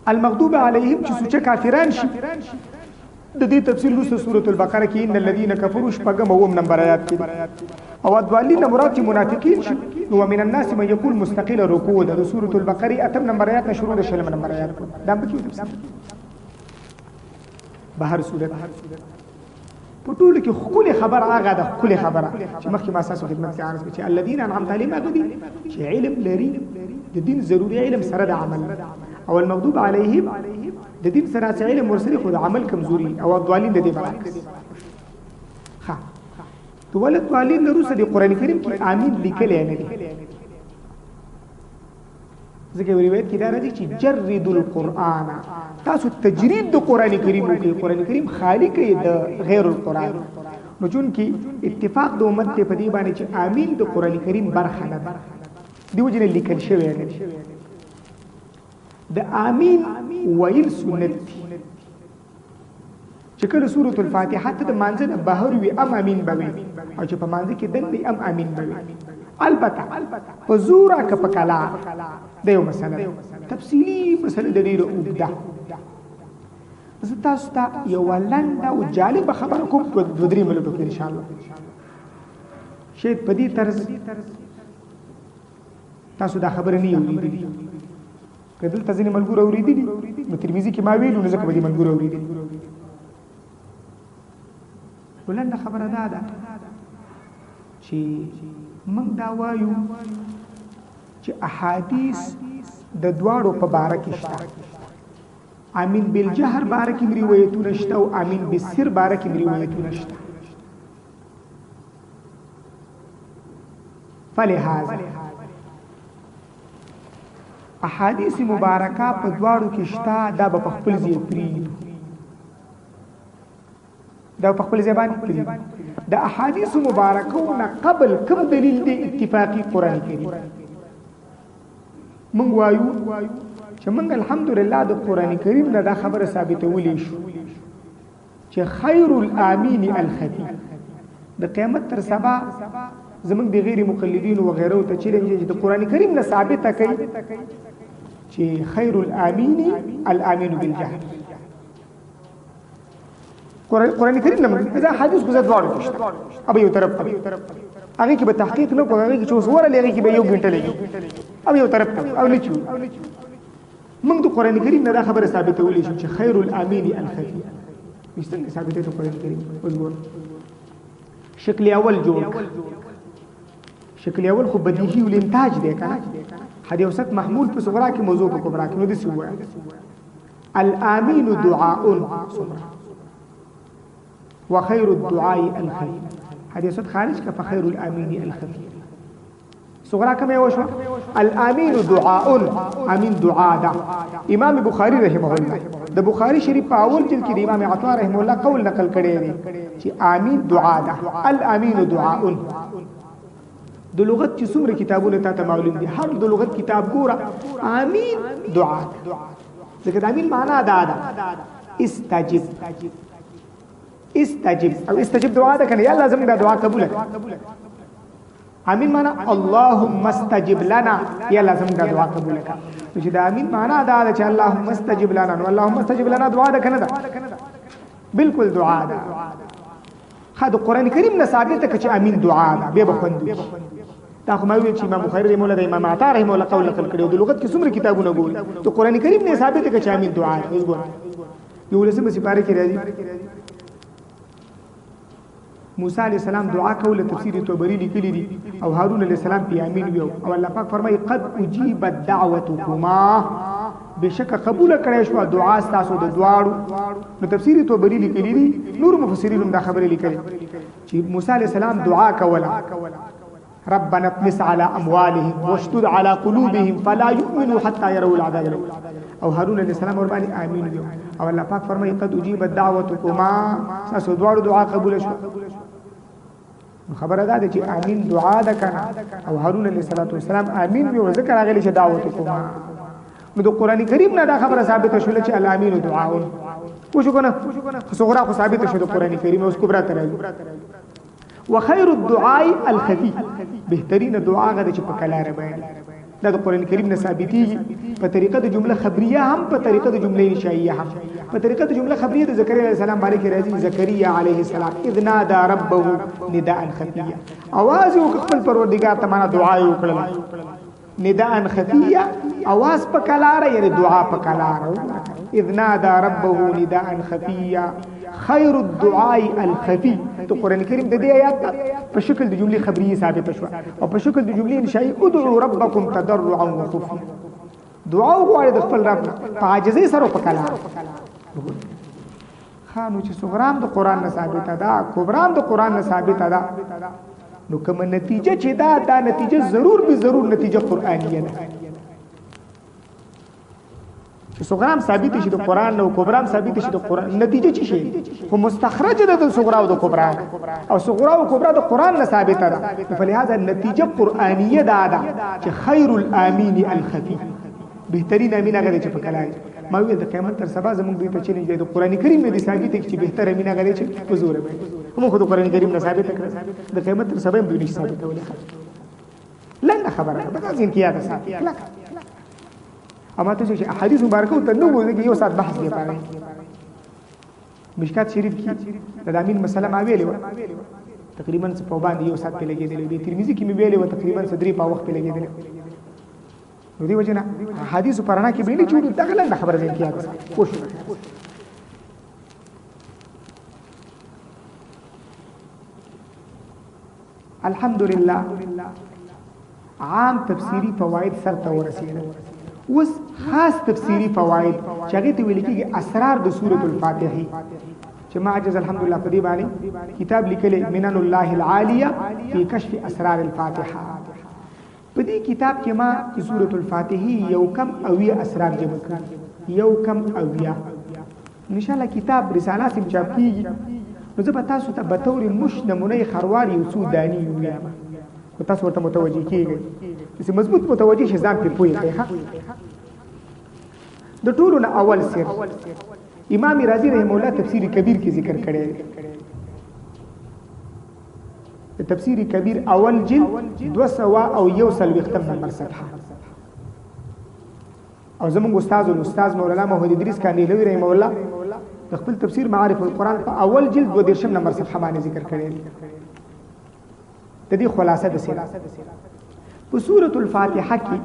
المغضوب علیهم چې سوچ کافران شي د دې تفصیل لوسه سورۃ البقره کې ان الذين كفروا شپږم اوم نمبر آیات کې او ادوالین مراد چې منافقین شي نو من الناس من يقول مستقل رکوع د سورۃ البقره اتم نمبر آیات شروع د شلم نمبر آیات دا په کې تفصیل بهر سورۃ پټول کې خپل خبر هغه د خپل خبره چې مخکې ما اساس خدمت کې عارض چې الذين انعمت عليهم هغه دي چې علم لري د دین ضروري علم سره د عمل او المغضوب عليهم د دین سره علم ورسره خو د عمل کمزوري او ضالین د دې برعکس ها تو ولت ضالین روسه د قران کریم کې امین لیکل نه دي ځکه روایت کې دا راځي چې جرد القرآن تاسو تجرید د قران کریم کې قران کریم خالق دی د غیر القرآن نو چون کې اتفاق د امت په دې باندې چې امین د قران کریم برخه نه ده دیو جن لیکل شوی نه د امین ویل سنت چې کله سورۃ الفاتحه ته د مانځه د بهر وی امین بوي او چې په مانځه کې دنه امین بوي البته په زورا ک په کلا د یو مسله تفصیلی مسله د ډیرو وګدا زه تاسو ته یو ولنده او جالب خبر کوم په 2-3 منټو کې ان شاء الله شاید په دې طرز تاسو دا خبره نه اوریدلې کله تاسو ملګرو اوریدلې نو ترمذی کې ما ویلو نو ځکه به ملګرو اوریدلې ولنده خبره ده چې موږ دا وایو چې احادیث د دواړو په باره کې شته امین بالجهر باره کې روایتونه شته او امین بالسر باره کې روایتونه شته فلهذا احادیث مبارکه په دواړو کې شته دا په خپل ځای پریږدو دا په خپل زبان کې د احادیث مبارکو نه قبل کوم دلیل دی اتفاقی قران کریم موږ وایو چې موږ الحمدلله د قران کریم نه دا خبره ثابتولې شو چې خیر الامین الخفی د قیامت تر سبا زموږ د غیر مقلدین او غیرو ته چې د قران کریم نه ثابته کوي چې خیر الامین الامین بالجهل قران کریم نه دا حدیث کو زدوار کشته اب یو طرف هغه کې به تحقیق نه کوي هغه کې چې وسوره لږه کې به یو غنټه لګي اب یو طرف او لچو موږ د قران کریم نه دا خبره ثابته ولې چې خیر الامین الخفی مستنګ ثابته ته قران کریم وګور شکل اول جوړ شکل اول خو بدیهی الانتاج دی کنه حدیثت محمول په صغرا کې موضوع په کبرا کې نو دي سوه الامین دعاء وخير الدعاء الخفي حديث خارج كفخير الامين الخفي صغرا كما يوشوا الامين دعاء امين دعاء دا امام بخاري رحمه الله د بخاري شریف په اول جلد کې د امام عطا رحمه الله قول نقل کړی دی چې امين دعاء دا الامين دعاء د لغت چې څومره کتابونه ته معلوم دي هر د لغت کتاب ګوره امين دعاء ځکه د امين معنا دا ده استجب او استجب دعا ده کنه یا لازم دا دعا قبول کړه امین معنا اللهم استجب لنا یا لازم دا دعا قبول کړه چې دا امین معنا دا ده چې اللهم استجب لنا نو اللهم استجب لنا دعا ده کنه دا بالکل دعا ده خد قران کریم نه ثابت کړه چې امین دعا ده به بخوندو دا خو ما ویل چې امام بخاری رحمه الله د امام عطا رحمه الله قول نقل کړي د لغت کې څومره کتابونه ګوري ته قران کریم نه ثابت کړه چې امین دعا ده اوس ګور یو لسمه سپاره کې راځي موسی علیہ السلام دعا کوله تفسیر طبری لیکلی دي او هارون علیہ السلام په امین ویو او الله پاک فرمایي قد اجيبت دعوتكما بشک قبول کړی شو دعا تاسو د دواړو نو تفسیر طبری لیکلی دي نور مفسرین هم دا خبره لیکلي چې موسی علیہ السلام دعا کوله ربنا اطمس على اموالهم واشدد على قلوبهم فلا يؤمنوا حتى يروا العذاب او هارون علیہ السلام ور باندې امین ویو او الله پاک فرمایي قد اجيبت دعوتكما تاسو دواړو دعا قبول شو خبره ده چې امین دعا ده کنه او هارون علیه السلام امین وی ذکر راغلی چې دعوت کوم نو د قران کریم نه دا خبره ثابته شول چې الامین دعاء وشو کنه صغرا خو ثابته شو د قران کریم اوس کبرا ترای وخير الدعاء الخفي بهترین دعا غره چې په کلاره باندې دا د قران کریم نه ثابتيږي په طریقه د جمله خبریه هم په طریقه د جمله انشائیه هم په طریقه د جمله خبریه د زکریا علیه السلام باندې کې راځي زکریا علیه السلام اذ نادى ربه نداء خفيا आवाज یو خپل پروردگار ته معنا دعا یو کړل نداء خفيا आवाज په کلاره یعنی دعا په کلاره اذ نادى ربه نداء خفيا خير الدعاء الخفي تو قران کریم د دې آیات په شکل د جملې خبریه ثابت شو او په شکل د جملې انشائي ادعوا ربكم تضرعا وخفيا دعا وغواړئ د خپل رب په عاجزۍ سره په کلاره خانو چې صغرام د قران نه ثابت ده کبرام د قران نه ثابت ده نو کوم نتیجه چې دا نتیجه ضرور به ضرور نتیجه قرآنیه ده چې صغرام ثابت شي د قران او کبرام ثابت شي د قران نتیجه چی شي خو مستخرج ده د صغرا او د کبرا او صغرا او کبرا د قران نه ثابت ده فلهذا النتیجه قرآنیه ده چې خیر الامین الخفي بهترین امین هغه چې په کلام ما وی د قیامت تر سبا زموږ دوی ته چیلنج دی د قران کریم نه دي ثابت چې بهتر امین هغه چې حضور به هم خو د قران کریم نه ثابت کړ د قیامت تر سبا هم دوی نشي ثابت ولې لنډه خبره ده بس انتیا ده ثابت اما ته چې احادیث مبارکه ته نو وګورئ یو سات بحث دی پاره مشکات شریف کې د امین مسله ما ویلې تقریبا په باندې یو سات په لګیدل دی ترمذی کې مې ویلې و تقریبا صدري په وخت په لګیدل نو دی وجنه حدیث پرانا کې ویلي چې دا غلط خبره ده کیږي خوش الحمدلله عام تفسیری فواید سر ته ورسېدل اوس خاص تفسیری فواید چې هغه ته ویل کېږي اسرار د سورۃ الفاتحه چې معجز الحمدلله په دې باندې کتاب لیکلی منن الله العالیه فی کشف اسرار الفاتحه په دې کتاب کې ما سورۃ الفاتحه یو کم اویا اسرار جمع کړ یو کم اویا ان شاء الله کتاب رسالات هم چاپ کیږي نو زه به تاسو ته به تور مش نمونه خروار یو سودانی وایم او تاسو ورته متوجي کیږئ چې مضبوط متوجي شې ځان په پوهه ښه د ټولو نه اول سر امام رازی رحمه الله تفسیر کبیر کې ذکر کړی تفسیر کبیر اول جلد 201 نمبر صفحه او زموږ استاد مولانا محمد ادریس کانیلوی رحمه الله د خپل تفسیر معارف القرآن په اول جلد 2 نمبر صفحه باندې ذکر کړی د دې خلاصه د سیره په سورۃ الفاتحه کې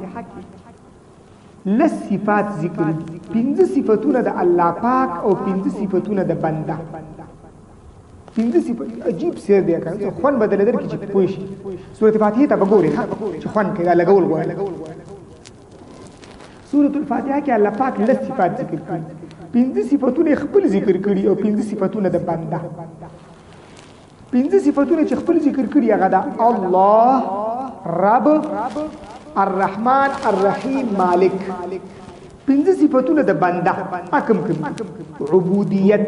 لس صفات ذکر دي 15 صفاتونه د الله پاک او 15 صفاتونه د بنده 15 صفات عجیب سیر دی کنه خوان بدل در کې چې پوه شي سورۃ الفاتحه ته وګورئ چې خوان کې لګول غواړي سورۃ الفاتحه کې الله پاک لس صفات ذکر کړي 15 صفاتونه خپل ذکر کړي او 15 صفاتونه د بنده 15 صفاتونه چې خپل ذکر کړي هغه دا الله رب الرحمن الرحیم مالک 15 صفاتونه د بنده حکم کوي عبودیت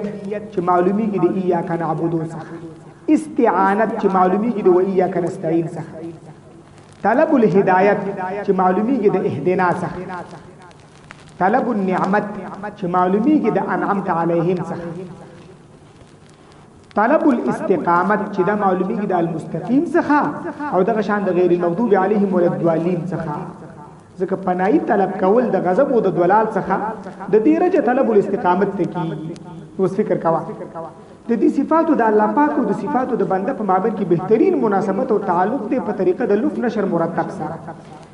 چې معلومیږي د ایاک نعبد څخه استعانت چې معلومیږي د ایاک نستعين څخه طلب الهدایت چې معلومیږي د اهدنا څخه طلب النعمت چې معلومیږي د انعمت علیهم څخه طلب الاستقامت چې دا معلومیږي د المستقیم څخه او د غشان د غیر المغضوب علیهم ولا الضالین څخه ځکه پناهی طلب کول د غضب او د ضلال څخه د دې رجه طلب الاستقامت ته کی اوس فکر کوا د دې صفاتو د الله پاک او د صفاتو د بنده په مابین کې بهترین مناسبت او تعلق دی په طریقه د لف نشر مرتب سره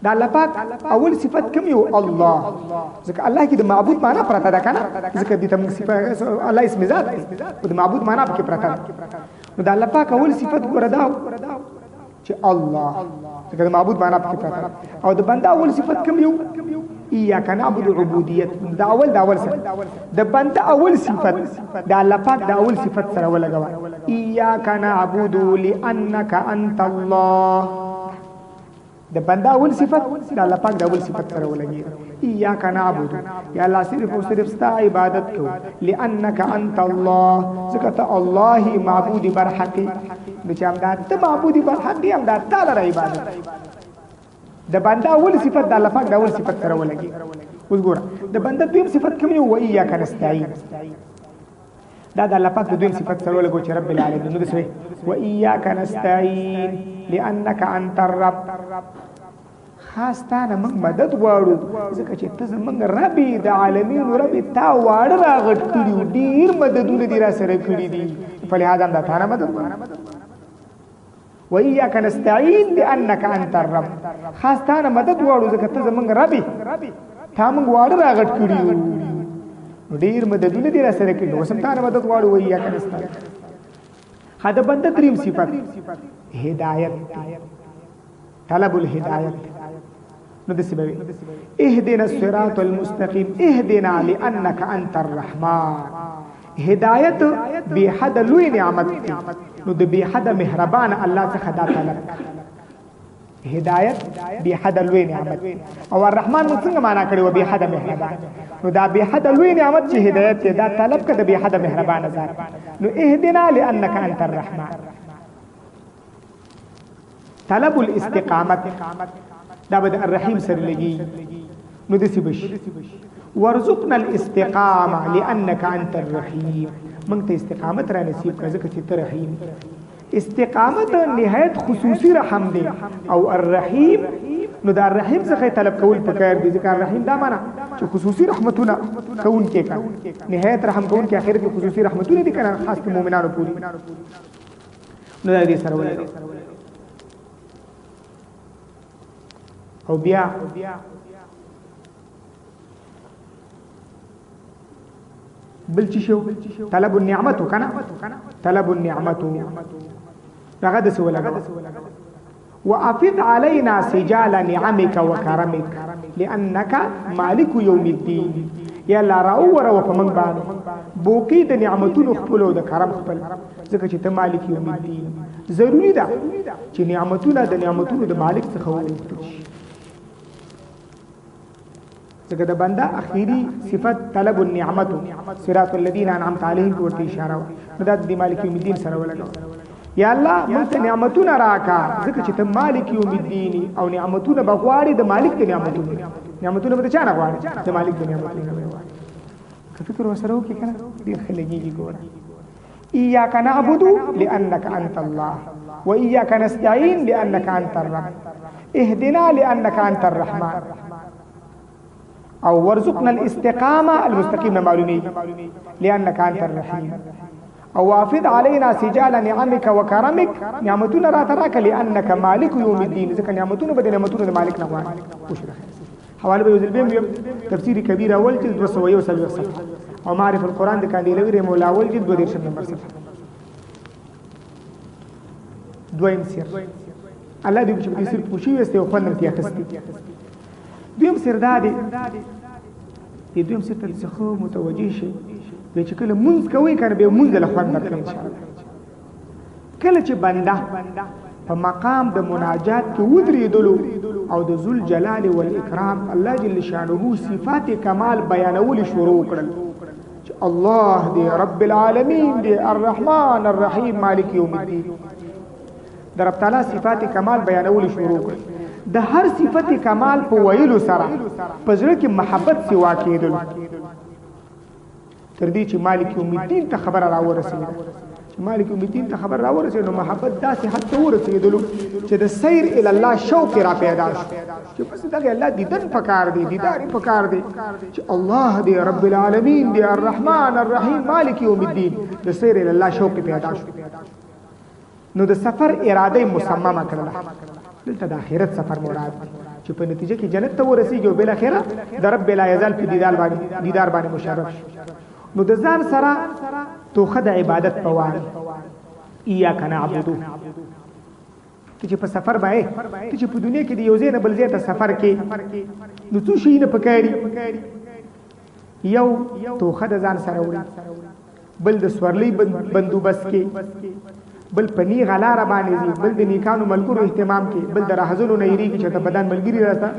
دا الله پاک اول صفت کوم یو الله ځکه الله کې د معبود معنا پرته ده کنه ځکه دې تم صفات الله اسم ذات دی او د معبود معنا پکې پرته ده نو دا الله پاک اول صفت وردا چې الله ځکه د معبود معنا پکې پرته ده او د بنده اول صفت کوم یو ایاک نعبد عبودیت دا اول سره د بنده اول صفت دا الله پاک دا اول صفت سره ولګوا ایاک نعبد لانک انت الله د بنده اول صفت د الله پاک د اول صفت سره ولګي ایاک نعبد یا الله صرف او صرف ستا عبادت کو لانک انت الله ذکر الله معبود برحق د چا امداد ته معبود برحق دی امداد تعالی عبادت د بنده اول صفت د الله پاک د اول صفت سره ولګي اوس ګوره د بنده دویم صفت کوم یو و ایاک نستعين دا د الله پاک د دویم صفت سره ولګو چې رب العالمین نو دسوي و ایاک نستعين لانك انت الرب خاص تا نه موږ مدد غواړو ځکه چې ته زموږ رب د عالمین رب تا واړه راغټ کړي ډیر مددونه دي را سره کړي دي په لحاظ هم دا تا نه مدد غواړو وإياك نستعين لأنك أنت الرب خاص تا نه مدد غواړو ځکه ته زموږ رب تا موږ واړه راغټ کړي ډیر مددونه دي را سره کړي نو سم تا نه مدد غواړو وإياك نستعين هدا بنده دریم صفت هدایت طلب الهدایت نو د سبب اهدنا الصراط المستقيم اهدنا لانك انت الرحمن هدایت به حد لوی نعمت نو د به حد مهربان الله څخه دا طلب هدایت به حد لوی نعمت او الرحمن نو څنګه معنا کړي و به حد مهربان نو دا به حد لوی نعمت چې هدایت دا طلب کړه به حد مهربان ذات نو اهدنا لانك انت الرحمن طلب الاستقامت دا بد الرحیم سره لګي نو د سبش ورزقنا الاستقامه لانك انت الرحيم مونږ ته استقامت را نصیب کړه ځکه چې ته رحیم استقامت نهایت خصوصي رحم دی او الرحیم نو دا الرحیم څخه طلب کول پکار دي ځکه الرحیم دا معنا چې خصوصي رحمتونه کون کې کا نهایت رحم کون کې اخر کې خصوصي رحمتونه دي کنه خاص کې مؤمنانو پوری نو دا دې سره ولې او بیا بل چی شو طلب النعمت کنه طلب النعمت هغه د سوال وافض علينا سجال نعمك وكرمك لانك مالك يوم الدين یا لا راو ورو په من باندې بوقي د نعمتونو خپل او د کرم خپل ځکه چې ته مالک یوم الدین ضروری ده چې نعمتونه د نعمتونو د مالک څخه وغوښتل شي ځکه د بنده اخیری صفت طلب النعمت صراط الذين انعمت عليهم ورته اشاره ده د مالک یوم الدین سره ولګو یا الله موږ ته نعمتونه راکا ځکه چې ته مالک یوم الدین او نعمتونه بغواړي د مالک د نعمتونه به چا نه غواړي د مالک د نعمتونه غواړي که فکر وسره وکړي کنه ډیر خلګيږي ګوره اياك نعبد لانك انت الله واياك نستعين لانك انت الرب اهدنا لانك انت الرحمن او ورزقنا الاستقامه المستقيم معلومي لانك انت الرحيم او وافد علينا سجال نعمك وكرمك نعمتنا را تراك لانك مالك يوم الدين ځکه نعمتونه به نعمتونه د مالک نه غواړي وشره حواله به ذل بهم تفسير كبير اول جلد 271 صفحه او معرفت القران د کاندیلوی رحم الله اول جلد 2 نمبر صفحه دویم سر الله دې چې دې سر پوښي وسته او فن ته اخستي دویم سر دادي دې دویم سر ته څخه متوجي شي به چې کله منځ کوي کنه به منځ له خوان درکړي ان شاء الله کله چې بنده په مقام د مناجات کې ودرېدلو او د ذل جلال والاکرام الله جل شانه صفات کمال بیانول شروع کړل چې الله دې رب العالمین دې الرحمن الرحیم مالک یوم الدین در رب تعالی صفات کمال بیانول شروع کړل د هر صفت کمال په ویلو سره په ځړ کې محبت سوا کېدل تر دې چې مالک یوم الدین ته خبر را ورسېده مالک یوم الدین ته خبر را ورسېده نو محبت داسې حد ته ورسېدلو چې د سیر ال الله شوق را پیدا شو چې پس دغه الله دیدن پکار دی دیدار پکار دی چې الله دی رب العالمین دی الرحمن الرحیم مالک یوم الدین د سیر ال الله شوق پیدا شو نو د سفر اراده مصممه کړل دلته د آخرت سفر مراد چې په نتیجه کې جنت ته ورسیږي او بل اخره د رب لا یزال په دیدار باندې مشرف نو د ځان سره توخه د عبادت په واره اياک نعبد چې په سفر باندې چې په دنیا کې د یو ځای نه بل ځای ته سفر کې نو څه شي نه پکاري یو توخه د ځان سره وړي بل د سورلی بندوبست کې بل پنی غلار باندې بل د نیکانو ملګرو اهتمام کې بل د راحزونو نه یریږي چې ته بدن ملګری راځه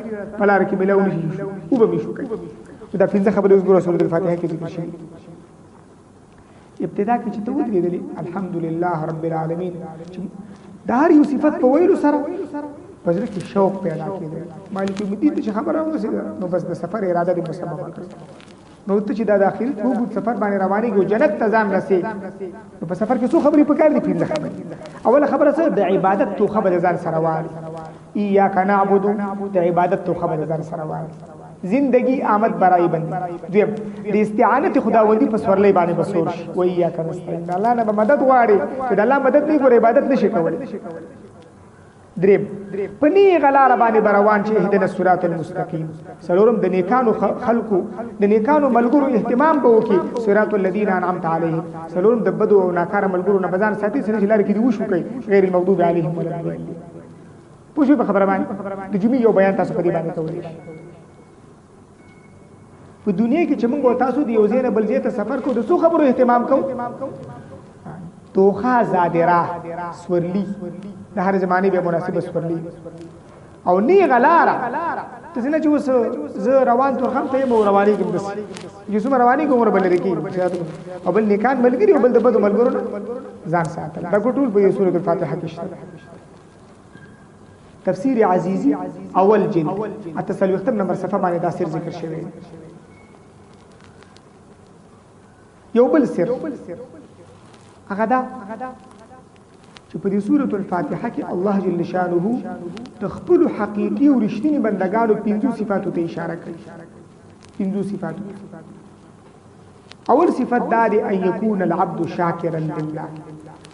پلار کې ملاو نشي او به مشو کوي دا پنځه خبرې اوس ګورو سورۃ الفاتحه کې ذکر شوی ابتدا کې چې ته ودرېدلې الحمدلله رب العالمین دا هر یو صفت په ویلو سره پزړه کې شوق پیدا کېږي مالک یوم الدین چې خبره اوسه نو بس د سفر اراده دې مسبب کړ نو ته چې دا داخل وګ سفر باندې رواني ګو جنت ته ځان رسي نو په سفر کې څو خبرې پکار دي پیله خبره اوله خبره څه د عبادت تو خبره ځان سره واري ایاک نعبد د عبادت تو خبر در سره وای زندگی آمد برای بندی دویم د استعانت خداوندی په سورلې باندې بسور شي و ایاک نستعين الله نه مدد غواړي چې د الله مدد نه غواړي عبادت نشي کولای دریم پنی غلار باندې بروان چې اهدنا الصراط المستقيم سلورم د نیکانو خلقو د نیکانو ملګرو اهتمام به وکي صراط الذين انعمت عليهم سلورم د بدو او ناکار ملګرو نه بزان ساتي سره لار کې دی وشو کوي غیر المغضوب عليهم ولا الضالين پوښي په خبره باندې د جمعې یو بیان تاسو په دې باندې کولی په دنیا کې چې موږ تاسو دی یو ځای نه بل ځای ته سفر کوو د څو خبرو اهتمام کوو توخا زادرا سورلی د هر زمانه به مناسب سورلی او نی غلارا ته څنګه چې وس ز روان تور خم ته مو رواني کوم بس یوسم رواني کوم ور بل لري او بل نیکان ملګری او بل د بد ملګرو ځان ساتل دا ټول په سورۃ الفاتحه کې شته تفسیر عزیزی اول جلد التسلوختم نمبر صفحه باندې دا سر ذکر شوی یو بل سر هغه دا چې په دې سورۃ الفاتحه کې الله جل شانه تخپل حقيقي او رښتینی بندگانو پنځو صفاتو ته اشاره کوي پنځو صفاتو اول صفت دا دی ان يكون العبد شاکرا لله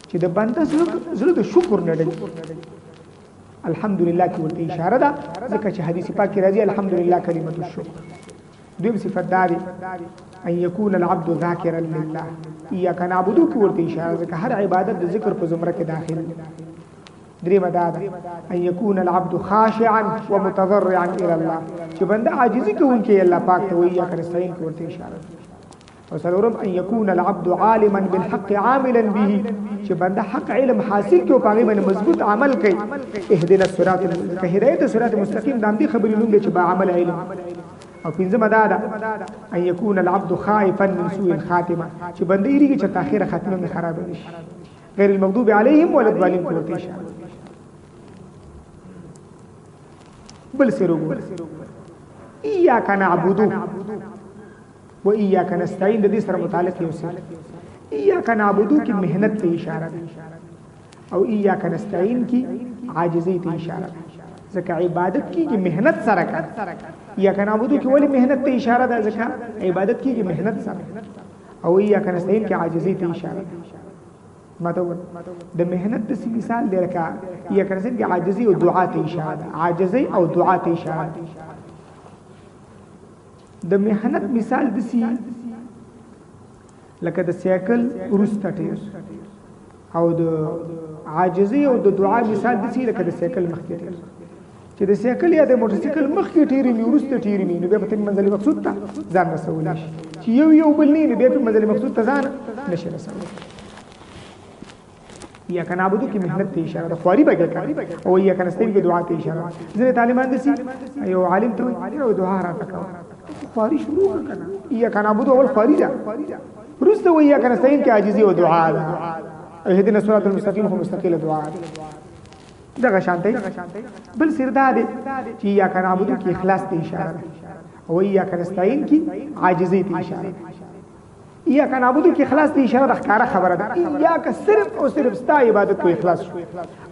چې د بنده زړه د شکر نه ډک الحمدلله کې ورته اشاره ده ځکه چې حدیث پاک کې راځي الحمدلله کلمۃ الشکر دویم صفت دا دی ان يكون العبد ذاکرا لله ایاک نعبد کې ورته اشاره ځکه هر عبادت د ذکر په زمره کې داخل دریم دا ده ان يكون العبد خاشعا ومتضرعا الى الله چې بنده عاجزي کوونکی الله پاک ته وایي یا نستعين کې ورته اشاره او سلورم ان يكون العبد عالما بالحق عاملا به چې بنده حق علم حاصل کوي په هغه باندې مضبوط عمل کوي اهدنا الصراط المستقيم هدايت الصراط المستقيم د دې خبرې نوم دی چې با عمل علم او پنځمه دا ده ان يكون العبد خائفا من سوء الخاتمه چې بنده یې چې تاخير خاتمه می خراب نشي غیر المغضوب عليهم ولا الضالين کوته اشاره بل سرو اياک نعبد و ایاک نستعين د دې سره متعلق یو څه ایاک نعبد کی مهنت ته اشاره ده او ایاک نستعين کی عاجزی ته اشاره ده ځکه عبادت کی مهنت سره کا ایاک نعبد کی ولی مهنت ته اشاره ده ځکه عبادت کی مهنت سره او ایاک نستعين کی عاجزی ته اشاره ده ماته د مهنت د مثال دی لکه ایاک نستعين کی عاجزی او دعا ته اشاره ده عاجزی او دعا ته اشاره ده د مهنت مثال دسی لکه د سایکل ورسته ټیر او د عاجزی او د دعا مثال دسی لکه د سایکل مخکې ټیر چې د سایکل یا د موټر سایکل مخکې ټیر می ورسته ټیر می نو به په منزل مقصود ته ځان رسول شي چې یو بل نه به په منزل مقصود ته ځان نشي رسول یا کنابودو کی مهنت ته اشاره ده خواري بګه او یا کنستین کی دعا ته اشاره ځنه طالبان دسی یو عالم ته او دعا را تکو خواري شروع کړه یا کنابودو اول خواري ده ورسته ویا کنستین کی عاجزی او دعا ده اهدنا الصراط المستقيم هو مستقيل دعا دغه شانته بل سردا ده چې یا کنابودو کی اخلاص ته اشاره ده او یا کنستین کی عاجزی ته اشاره ده یا کنابودو کی اخلاص ته اشاره ده ښکارا خبره ده یا که صرف او صرف ستا عبادت کو اخلاص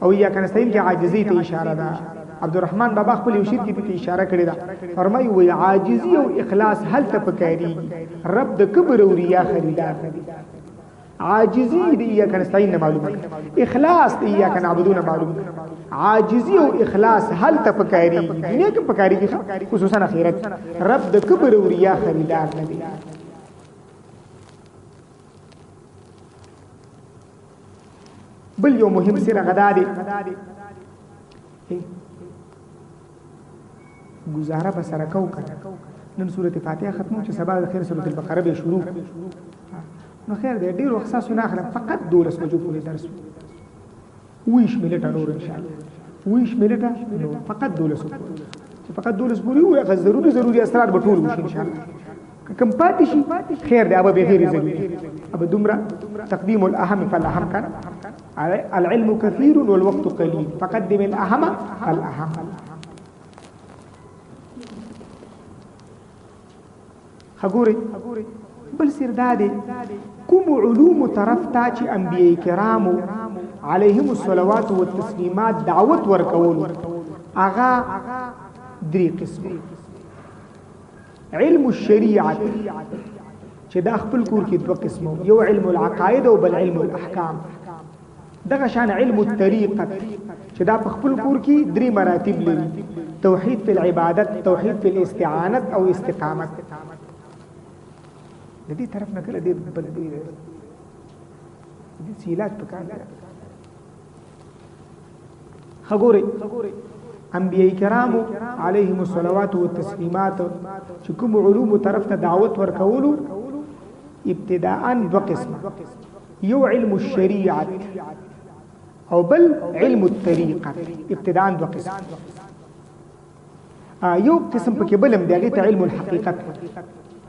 او یا کنستین کی عاجزی ته اشاره ده عبدالرحمن بابا خپل یو شیر کې ته اشاره کړې ده فرمایي وی عاجزی او اخلاص هل ته پکاري رب د کبر او ریا خریدار دی عاجزی دی یا کنستین معلومه اخلاص دی یا کنعبدون معلومه عاجزی او اخلاص هل ته پکاري دنیا کې پکاري خصوصا اخرت رب د کبر او ریا خریدار نه دی بل یو مهم سره غدا دی گزاره به سره کو کنه نن سورته فاتحه ختمو چې سبا د خیر سورته البقره به شروع نو خیر دې ډیر وخت ساسو نه اخلم فقط 12 بجو پورې درس ویش ملټه نور ان شاء الله ویش ملټه نور فقط 12 چې فقط 12 پورې وي غو ضروري اسرار به ټول وشي ان شاء الله کم پاتې شي خیر دی ابه به غیر ضروري ابه دمره تقديم الاهم فالاهم كان العلم كثير والوقت قليل فقدم الاهم فالاهم خګوري بل سردادي کوم علوم طرف ته چې انبيي کرامو عليهم الصلوات والتسليمات دعوت ورکول اغا درې قسم علم الشریعت چې دا خپل کور کې دوه قسمه یو علم العقائد او بل علم الاحکام دغه شان علم الطریقه چې دا په خپل کور کې درې مراتب لري توحید فی العبادت توحید فی الاستعانت او استقامت د دې طرف نه کله دې بل دې سیلات پکار خګوري انبیاء کرامو علیهم الصلوات والتسلیمات چې کوم علوم طرف ته دعوت ورکولو ابتداء دو قسم یو علم الشریعت او بل علم الطریقه ابتداء دو قسم یو قسم پکې بلم دغه ته علم الحقیقت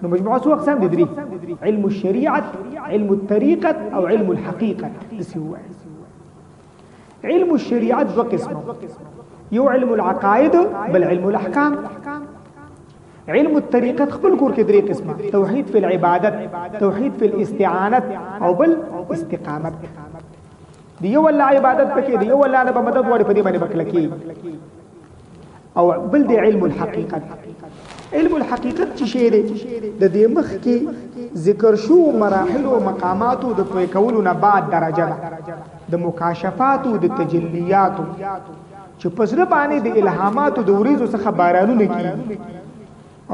نو مجموعه سو اقسام دي دري علم الشريعه علم الطريقه او علم الحقيقه دسي علم الشريعه دو قسم یو علم العقائد بل علم الاحکام علم الطريقه خپل کور کې درې قسمه توحید فی العبادت توحید فی الاستعانت او بل استقامت دی یو الله عبادت پکې دی یو الله نه مدد وړي په دې باندې بکلکی او بل دی علم الحقیقت علم الحقیقت چې شی دی د دې مخ کې ذکر شو مراحل او مقامات د توې کولو نه بعد درجه ده د مکاشفات او د تجلیات چې پسره باندې د الهامات د ورېزو څخه بارانونه کیږي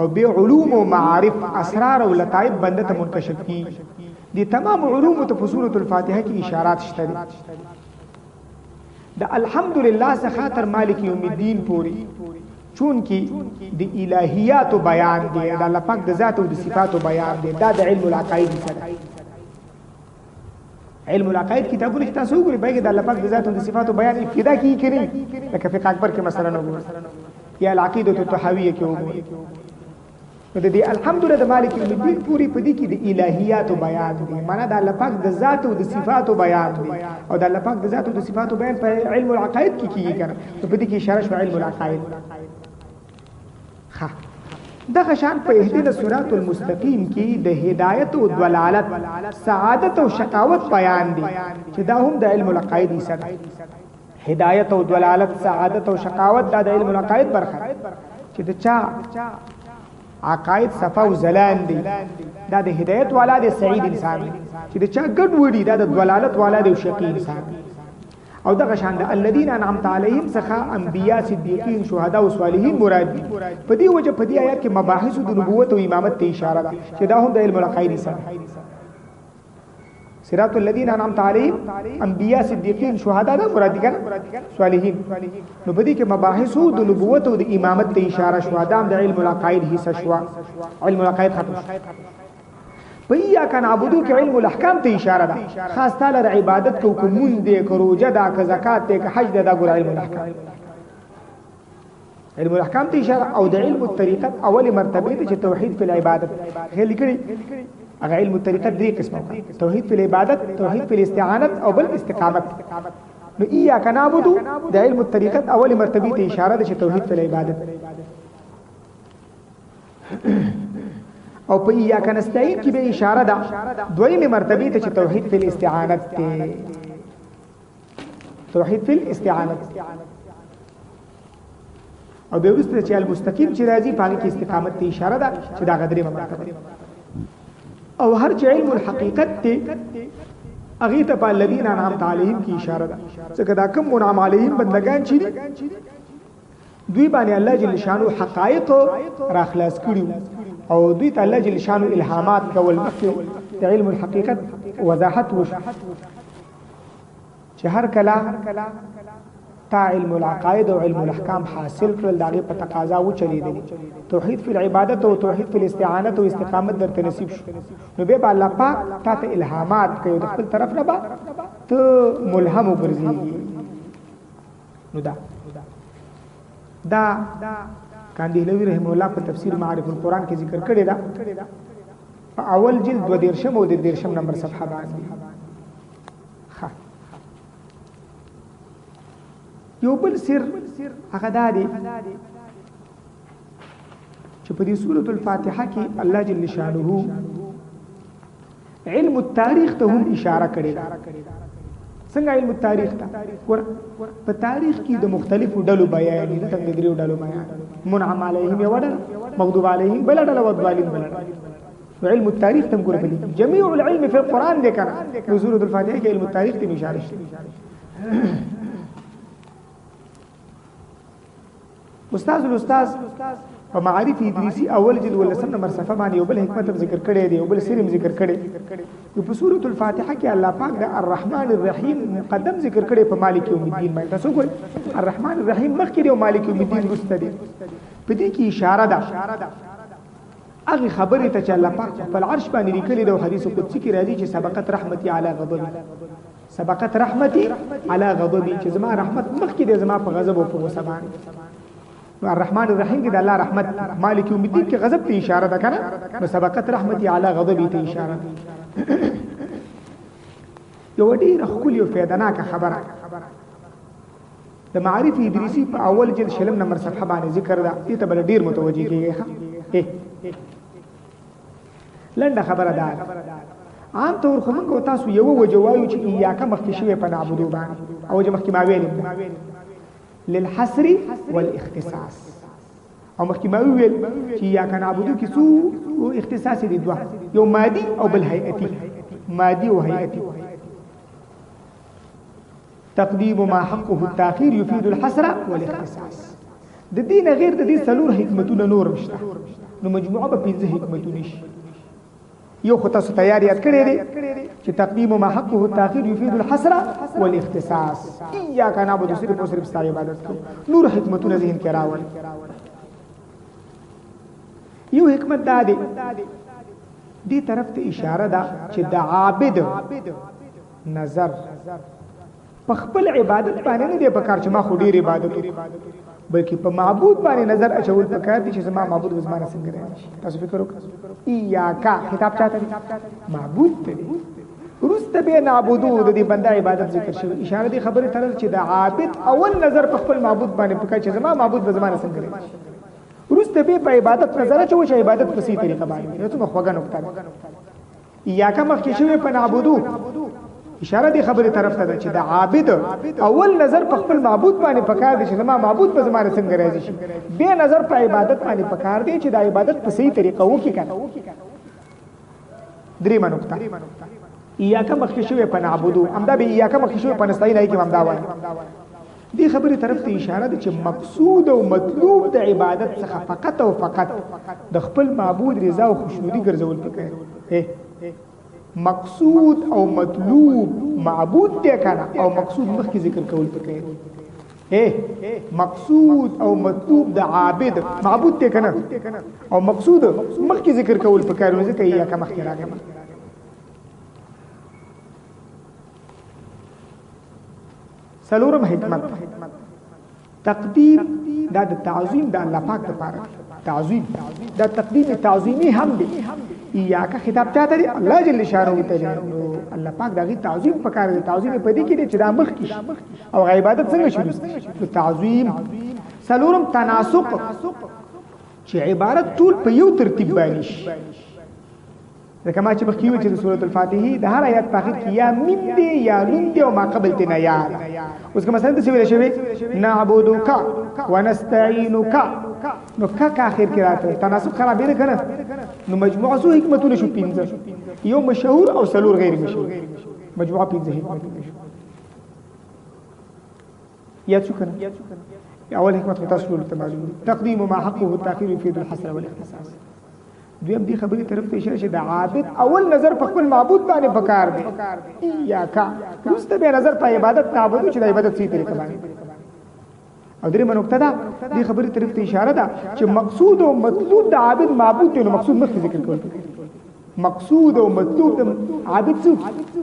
او به علوم او معارف اسرار او لطائف بنده ته منکشف کی دي تمام علوم ته سورۃ الفاتحه کې اشارات شته دي د الحمدلله څخه تر مالک یوم الدین پوری چون کې د الہیات بیان دي د الله پاک د ذات او د صفات بیان دي دا د علم العقائد سره علم العقائد کتابونه چې تاسو وګورئ باید د الله پاک د ذات او د صفات بیان ابتدا کې کړي لکه فقہ اکبر کې مثلا وګورئ یا العقیدۃ الطحاویہ کې وګورئ نو د دې الحمدلله د مالک یوم الدین پوری پدې کې د الہیات بیان دي معنا د الله پاک د ذات او د صفات بیان دي او د الله پاک د ذات او د صفات بیان په علم العقائد کې کیږي کنه نو پدې کې اشاره شو علم العقائد دغه شان په اهدنا الصراط المستقیم کې د هدایت او ضلالت سعادت او شقاوت بیان دي چې دا هم د علم العقائد سره هدایت او ضلالت سعادت او شقاوت دا د علم العقائد برخه چې د چا عقائد صفا او زلال دي دا د هدایت والا د سعید انسان دي چې د چا ګډ وډي دا د ضلالت والا د شقی انسان دي او دغه شان د الذين انعمت عليهم څخه انبیاء صدیقین شهدا او صالحین مراد دي په دې وجه په دې آیات کې مباحث د نبوت او امامت ته اشاره ده چې دا هم د علم العقائد سره صراط الذين انعمت عليهم انبیاء صدیقین شهدا دا مراد دي صالحین نو په دې کې مباحث د نبوت او د امامت ته اشاره شو دا د علم العقائد حصہ شو علم العقائد ختم پیا کنا عبادو کې علم الاحکام ته اشاره ده خاص تعالی عبادت کو کوم دې کو روزه ده ک زکات ته ک حج ده دا ګور علم الاحکام علم الاحکام ته اشاره او د علم الطریقه اول مرتبه ته توحید فی العبادت خلي کړي هغه علم الطریقه درې قسمه توحید فی العبادت توحید فی الاستعانت او بل استقامت نو اياک نعبدو د علم الطریقه اول مرتبه ته اشاره ده چې توحید فی العبادت او په اياک نستعين کې به اشاره ده دویمه مرتبه ته چې توحید فی الاستعانت ته توحید فی الاستعانت او به ورسته چې المستقیم چې راځي په کې استقامت ته اشاره ده چې دا غدري مرتبه او هر چې علم الحقیقت ته اغه ته په الذين انعمت عليهم کی اشاره ده څنګه دا کوم منعم عليهم بندگان چې دوی باندې الله جل شانو حقایق را خلاص کړیو او دوی ته الله جل شانو الهامات کول د علم الحقیقت وضاحت وش چې هر کلا تا علم العقائد او علم الاحکام حاصل کړل داغه په تقاضا و چلی دي توحید فی العبادت او توحید فی الاستعانت او استقامت درته نصیب شو نو به الله پاک تا ته الهامات کوي د خپل طرف نه با ته ملهم وګرځي نو دا کاندهلوی رحم الله په تفسیر معارف القرآن کې ذکر کړی دا اول جلد 2 او 13 نمبر صفحه باندې یو بل سر هغه دادی چې په دې سورۃ الفاتحه کې الله جل شانه علم التاریخ ته هم اشاره کړې څنګه علم التاریخ ته ګور په تاریخ کې د مختلفو ډلو بیان دي څنګه د دریو ډلو بیان منعم علیهم یو ډله مغضوب علیهم بل ډله والضالین بل ډله علم التاریخ تم ګور بلی جميع العلم في القران ذکر نزول الفاتحه کې علم التاریخ ته اشاره شته استاد په معارف ادریسی اول جلد ولسم نمبر صفحه باندې یو بل حکمت ذکر کړي دی یو بل سرم ذکر کړي په سورۃ الفاتحه کې الله پاک د الرحمن الرحیم مقدم ذکر کړي په مالک یوم الدین باندې تاسو ګورئ الرحمن الرحیم مخکې او مالک یوم الدین رسته دی په دې کې اشاره ده هغه خبره ته چې الله پاک په العرش باندې لیکلي دی او حدیث قدسی کې راځي چې سبقت رحمتي علی غضب سبقت رحمتي علی غضب چې زما رحمت مخکې دی زما په غضب او په غصه باندې الرحمن الرحیم کې د الله رحمت مالک یوم الدین کې غضب ته اشاره ده کنه نو سبقت رحمتي علی غضب ته اشاره یو ډیره خپل یو فائدناک خبره د معارف ادریسی په اول جلد شلم نمبر صفحه باندې ذکر ده دې ته بل ډیر متوجي کیږي لنډه خبره ده عام طور خو موږ تاسو یو وجوایو چې یاکه مخکې شوی په نعبدو باندې او چې مخکې ما ویل للحصر والاختصاص او مخکې ما ویل چې یاکه نعبدو کې څو اختصاص دي دوه یو مادي او بل هيئتي مادي او هيئتي تقديم ما حقه التاخير يفيد الحصر والاختصاص د دین غیر د دې څلور حکمتونه نور مشته نو مجموعه به 15 حکمتونه شي یو خو تاسو تیار یاد کړی دی چې تقدیم ما حقه التاخير يفيد الحصر والاختصاص اياک نعبد صرف او صرف ستاسو عبادت کو نور حکمتونه ذهن کې راول یو حکمت دا دی دې طرف ته اشاره ده چې د عابد نظر په خپل عبادت باندې نه دی په کار چې ما خو ډیر عبادت بلکې په معبود باندې نظر اچول پکار دي چې زما معبود وزمانه څنګه راځي تاسو فکر وکړئ ایاکا خطاب چاته معبود ته ورسته به نعبدو د دې بنده عبادت ذکر شوی اشاره دي خبره تر چې د عابد اول نظر په خپل معبود باندې پکار چې زما معبود وزمانه څنګه راځي ورسته به په عبادت نظر اچول چې عبادت په سي طریقه باندې ته مخوګه نقطه ایاکا مخکې شوی په نعبدو اشاره دی خبره طرف ته چې د عابد اول نظر په خپل معبود باندې پکار دی چې زما معبود په زمانه څنګه راځي شي به نظر په عبادت باندې پکار دی چې د عبادت په صحیح طریقه وکړي کنه درېمه نقطه ایاکه مخکې شوی په نعبدو امدا به ایاکه مخکې شوی په نستعين ای کې امدا وایي دی خبره طرف ته اشاره ده چې مقصود او مطلوب د عبادت څخه فقط او فقط د خپل معبود رضا او خوشنودي ګرځول پکار مقصود او مطلوب معبود دی کنه او مقصود مخکې ذکر کول پکې مقصود او مطلوب د عابد معبود دی کنه او مقصود مخکې ذکر کول پکې نو ځکه یا کما مخکې راغلی سلورم حکمت تقدیم دا د تعظیم د الله پاک لپاره تعظیم دا تقدیم تعظیمی هم دی ایاکه خطاب چاته دی الله جل شانه ته الله پاک دغه تعظیم پکار دی تعظیم په دې کې چې دا مخ کې او عبادت څنګه شروع شي تعظیم سلورم تناسق چې عبارت ټول په یو ترتیب باندې شي ځکه ما چې مخکې ویل چې سورۃ الفاتحه د هر آیات په اخر کې یا میم دی یا نون دی او ما قبل ته نه یاد اوس کوم مثلا څه ویل شوی نعبدک ونستعینک نو کا اخر کې راته تناسق خراب نه کړه نو مجموعه سو حکمتونه شو 15 یو مشهور او سلور غیر مشهور مجموعه 15 حکمتونه شو یا څه کړه اول حکمت تاسو ته معلوم تقدیم ما حقه التاخير يفيد الحصر والاختصاص دویم دی خبرې طرف ته اشاره چې د عابد اول نظر په خپل معبود باندې پکار دی ایاکا مست به نظر په عبادت تعبد چې د عبادت صحیح طریقه باندې او درې منوکته ده دی خبرې طرف ته اشاره ده چې مقصود او مطلوب د عابد معبود ته مقصود مخکې ذکر کول مقصود او مطلوب د عابد څه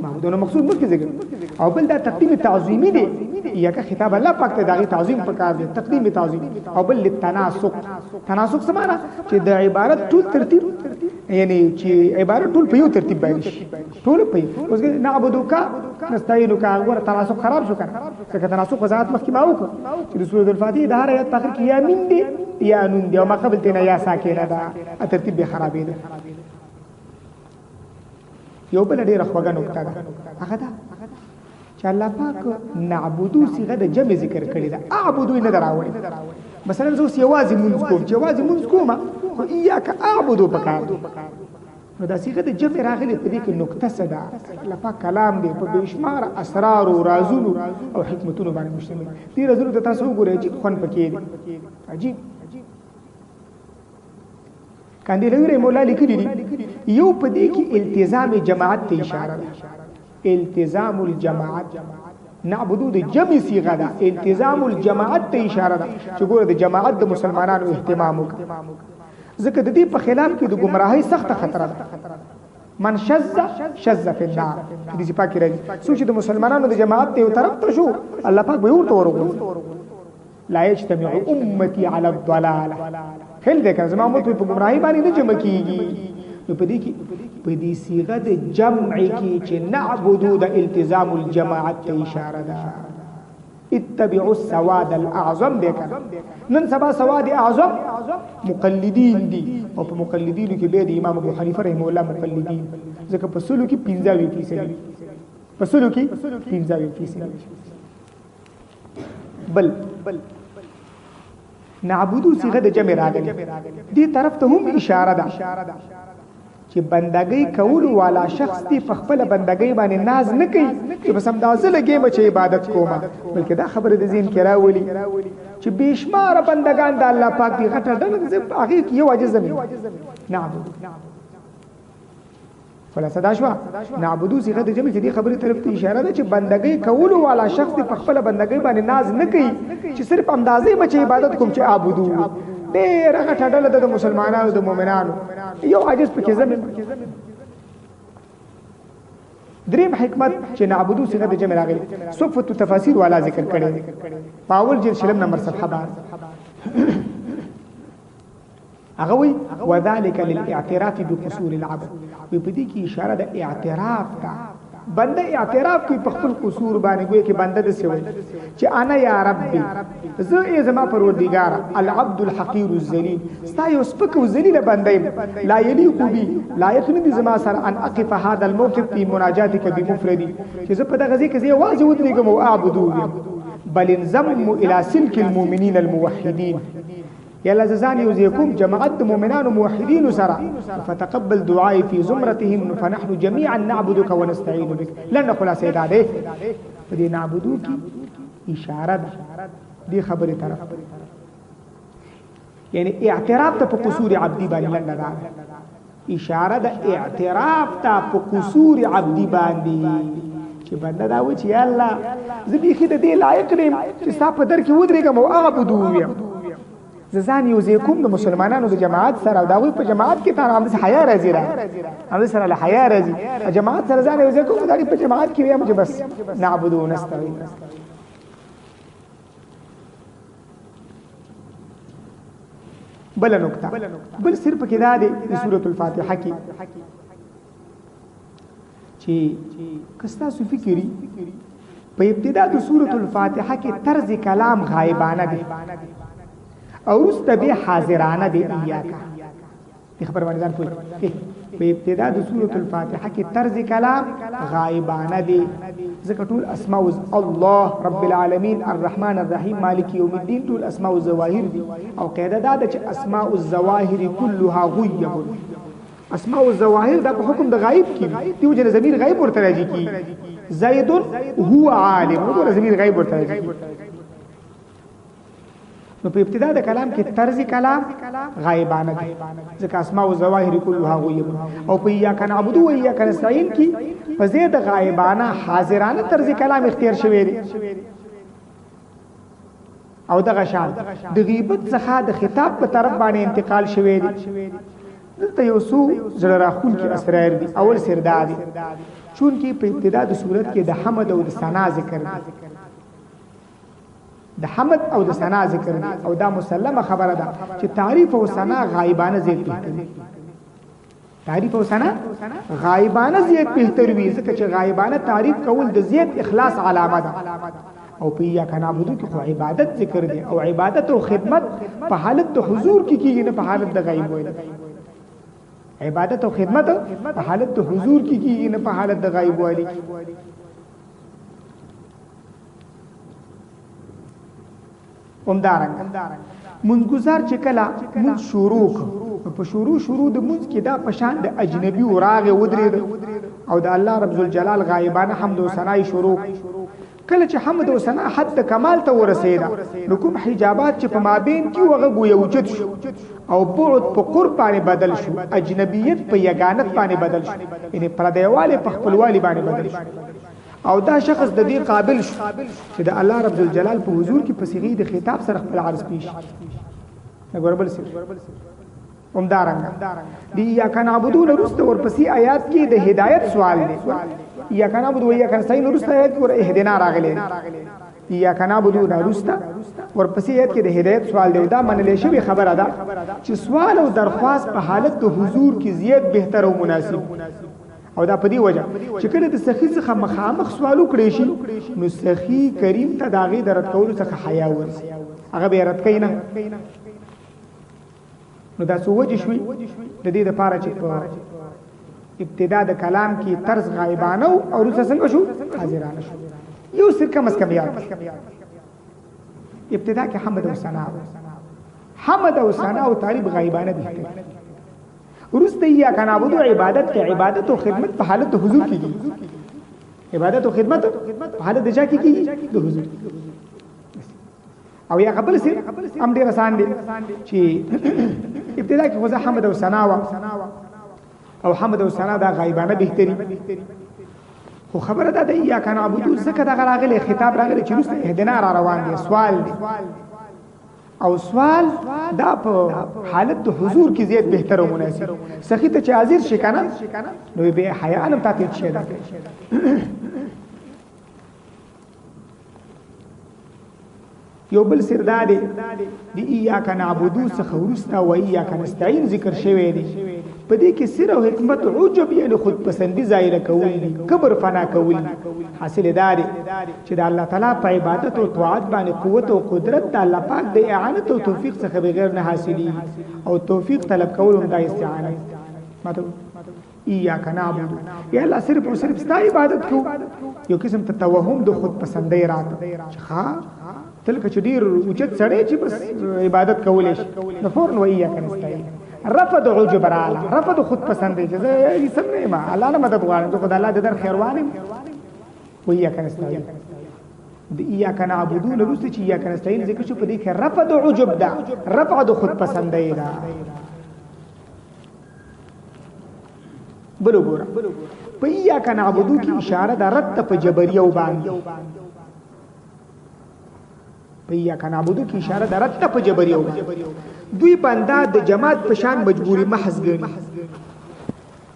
معبود نو مقصود مخکې ذکر او بل دا تقدیم تعظیمی دی یا که خطاب الله پاک ته دغه تعظیم پکار دی تقدیم تعظیم او بل للتناسق تناسق څه معنی چې د عبارت ټول ترتیب یعنی چې عبارت ټول په یو ترتیب باندې ټول په اوس نعبدک نستعینک غوړ تناسق خراب شو کنه څنګه تناسق وضاحت مخکې ما وکړه چې د سورۃ الفاتحه د هر آیت په اخر کې یا میم دی یا نون دی او ما قبل ته یا ساکنه ده ترتیب به خرابې ده یو بل ډیر خوږه نقطه ده هغه ده چې الله پاک نعبدو صيغه د جمع ذکر کړی دا اعبدو نه دراوړي مثلا زه یوازې مونږ کوم چې یوازې مونږ کوم خو ایاک اعبدو پکار نو دا صيغه د جمع راغلي په دې کې نقطه صدا الله پاک کلام دی په بشمار اسرار او رازونو او حکمتونو باندې مشتمل دي رازونو ته تاسو وګورئ چې خون پکې دي عجیب کاندیلوی مولا لیکلی دي یو په دې کې التزام جماعت ته اشاره ده التزام الجماعت نعبدو د جمع صيغه ده التزام الجماعت ته اشاره ده چې ګوره د جماعت د مسلمانانو اهتمام وکړي ځکه د دې په خلاف کې د گمراهۍ سخت خطر ده من شذ فی النار دې چې پاکي راځي سوچ د مسلمانانو د جماعت ته یو طرف ته شو الله پاک به ورته ورغورځي لا یجتمع امتی علی الضلاله خل دې کړه زما امت په گمراهۍ باندې نه جمع کیږي نو په دې کې په دې صيغه د جمع کې چې نعبدو د التزام الجماعت ته اشاره ده اتبعوا السواد الاعظم دیکھا نن سبا سواد اعظم مقلدین دي او په مقلدینو کې به د امام ابو حنیفه رحمه الله مقلدین ځکه په سلو کې 15% په سلو کې 15% بل نعبدو صيغه د جمع راغلي دې طرف ته هم اشاره ده چې بندګۍ کول والا شخص دی په خپل بندګۍ باندې ناز نه کوي چې بس هم دازه لګي چې عبادت کومه بلکې دا خبره د ذهن کې راولي چې بشمار بندگان د الله پاک دی غټه ډله هغه کې یو عجز زمين نعبد فلا صدا شو نعبدو صيغه د جمع دي خبره طرف ته اشاره ده چې بندګۍ کول والا شخص دی په خپل بندګۍ باندې ناز نه کوي چې صرف اندازې بچي عبادت کوم چې عبادو ډېر غټه ډله د مسلمانانو د مؤمنانو یو عاجز پکې زمين دریم حکمت چې نعبدو صيغه د جمع راغلي صفت تفاسیر والا ذکر کړي پاول جلد شلم نمبر صفحه بار هغه وی وذلك للاعتراف بقصور العبد په دې کې اشاره د اعتراف ته بنده اعتراف کوي په خپل قصور باندې ګویا کې بنده د سوي چې انا یا ربي زه ای زما پروردگار العبد الحقير الذليل ستا یو سپک او ذلیل بنده لا يليق بي لایق نه دي زما سره ان اقف هذا الموقف في مناجاتك بمفردي چې زه په دغه ځای کې واځي ودرېږم او اعبدو بل انضم الى سلك المؤمنين الموحدين يلا زان يوزيكم جماعت مؤمنان موحدين سرا فتقبل دعائي في زمرتهم فنحن جميعا نعبدك ونستعين بك لن نقول سيدا ده دي نعبدوك اشاره دي خبره طرف يعني اعتراف ته قصور عبدي باندې لن نغا اشاره ده اعتراف ته قصور عبدي باندې چې بنده دا و چې الله زبي خد دي لایق نیم چې صاحب در کې ودرېګم او عبادو زان یوزیکم د مسلمانانو د جماعت سره دا وی په جماعت کې تاسو هم حیا راځي را هم سره له حیا راځي جماعت سره ځان یوزیکم دا په جماعت کې ویم چې بس نعبدو نستعين بل نقطه بل صرف کې دا دی د سورۃ الفاتحه کې چې کستا سو فکری په ابتدا د سورۃ الفاتحه کې طرز کلام غایبانه دی او رست به حاضرانه دی ایاکا دې خبر باندې ځان پوي په ابتدا د سورۃ الفاتحه کې طرز کلام غایبانه دی ذکر ټول اسماء الله رب العالمین الرحمن الرحیم مالک یوم الدین ټول اسماء الظواهر دي او قاعده دا چې اسماء الظواهر كلها غیب اسماء الظواهر دا په حکم د غایب کې دی او چې ضمیر غایب ورته راځي کی زید هو عالم او ضمیر غایب ورته راځي نو په ابتدا د کلام کې طرز کلام غایبانه دي ځکه اسماء او ظواهر كلها غیب او په یا کنا عبدو و یا کنا استعين کې په زید غایبانه حاضرانه طرز کلام اختیار شوی دی او دغه شان د غیبت څخه د خطاب په طرف باندې انتقال شوی دی دلته یو څو زړه راخون کې اسرار دي اول سردار دي چون کې په ابتدا د صورت کې د حمد او د ثنا ذکر دي د حمد او د ثنا ذکر دي او دا مسلمه خبره ده چې تعریف او ثنا غایبانه زیات بهتر دي تعریف او ثنا غایبانه زیات بهتر وي ځکه چې غایبانه تعریف کول د زیات اخلاص علامه ده او په یا کنا عبادت کې خو عبادت ذکر دي او عبادت او خدمت په حالت د حضور کې کیږي نه په حالت د غیب وي عبادت او خدمت په حالت د حضور کې کیږي نه په حالت د غیب وي همدارنګه منګزار چې کله من شروع په شروع د منځ کې دا پشان د اجنبي وراغه ودرید او د الله رب الجلال غایبانه حمد و ثنا شروع کله چې حمد او ثنا حد کمال ته ورسیدا نو کوم حجابات چې په مابین کې وغه ګویا وجود شو او بعد په قرب باندې بدل شو اجنبیت په یگانت باندې بدل شو یعنی پردیواله په خپلوالی باندې بدل شو او دا شخص د دې قابل شو چې د الله رب الجلال په حضور کې په صيغه د خطاب سره خپل عرض پیش نګوربل سي همدارنګه دی یا کنا عبدون رست ورپسې آیات کې د هدایت سوال دی یا کنا عبد و یا کنا سین رست آیات کې ور اهدنا راغلی یا کنا عبدون رست ورپسې آیات کې د هدایت سوال دی دا منلې شوی خبره ده چې سوال او درخواست په حالت د حضور کې زیات بهتر او مناسب او دا په دې وجه چې کله د سخی څخه مخامخ سوالو کړی شي نو سخی کریم ته داغي درت کول څخه حیا ورسي هغه به رد کینا نو دا څه وجه شوي د دې لپاره چې په ابتدا د کلام کې طرز غایبانه او وروسته څنګه شو حاضرانه شو یو سر کم از کم یاد ابتدا کې حمد او ثنا او تعریف غایبانه دي ورسته یا کنا عبادت عبادت کې عبادت او خدمت په حالت د حضور کېږي عبادت او خدمت په حالت د چا کېږي د حضور او یا قبل سي ام ډیر آسان دي چې ابتدا کې خو حمد او ثنا او حمد او ثنا دا غایبانه بهتري خو خبره ده یا کنا عبادت زکه دا راغلي خطاب راغلي چې رسته اهدنا را روان دي سوال دي او سوال دا په حالت د حضور کې زیات بهتر او مناسب سخی ته چې حاضر شي کنه نو به حیا علم تاتې شي دا یو بل سرداد دی ایاک نعبدو څخه ورستا و ایاک نستعين ذکر شوی دی په دې کې سر او حکمت عجب یعنی خود پسندی ظاهر کول دي کبر فنا کول حاصل دار چې د الله تعالی په عبادت او طاعت باندې قوت او قدرت د الله پاک د اعانت او توفیق څخه بغیر نه حاصلي او توفیق طلب کول هم د استعانت مطلب ایاک نعبدو یا الله صرف او صرف ستا عبادت کو یو قسم ته توهم د خود پسندی راته ښا تلکه چې ډیر اوچت سړی چې بس عبادت کولې شي نو فورن وایي یا کنستای رفض عجب رااله رفض خود پسندې چې زه یې سم نه ما الله نه مدد غواړم خدای الله د در خیر وانم وایي یا کنستای د یا کنا عبودون رسل چې یا کنستای ذکر شو په دې کې رفض عجب دا رفض خود پسندې دا بلو ګور په یا کنا عبودو کې اشاره د رد په جبریه وباندې پیا کنا عبودو کی اشاره درته په جبریو دوی بندا د جماعت په شان مجبوری محض ګڼي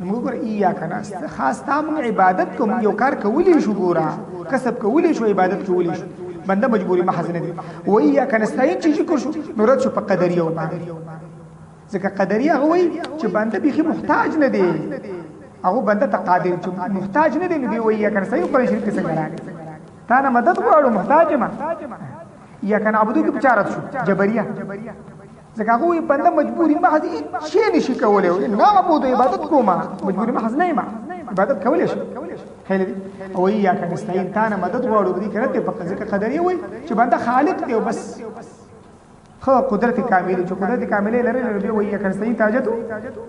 موږ ګور ایا کنا خاص تام عبادت کوم یو کار کولی شو ګورا کسب کولی شو عبادت کولی شو بنده مجبوری محض نه دي و ایا کنا استعين چې ذکر شو نو رد شو په قدریو باندې ځکه قدریه وای چې بنده به محتاج نه دی هغه بنده تقادر چې محتاج نه دی نو وای ایا کنا استعين پر شرک څنګه راغی تا نه مدد غواړو محتاج ما یا کنا عبدو کې بچارت شو جبریه ځکه هغه بنده مجبوری محض شي نشي کولای نه عبودو عبادت کوما مجبوری محض نه ما عبادت کولای شي خیر دي او یا کنا استعين تانه مدد غواړو دې کړه په ځکه قدرې وای چې بنده خالق دی بس خو قدرت کامله چې قدرت کامله لري دی وای یا کنا استعين تاجتو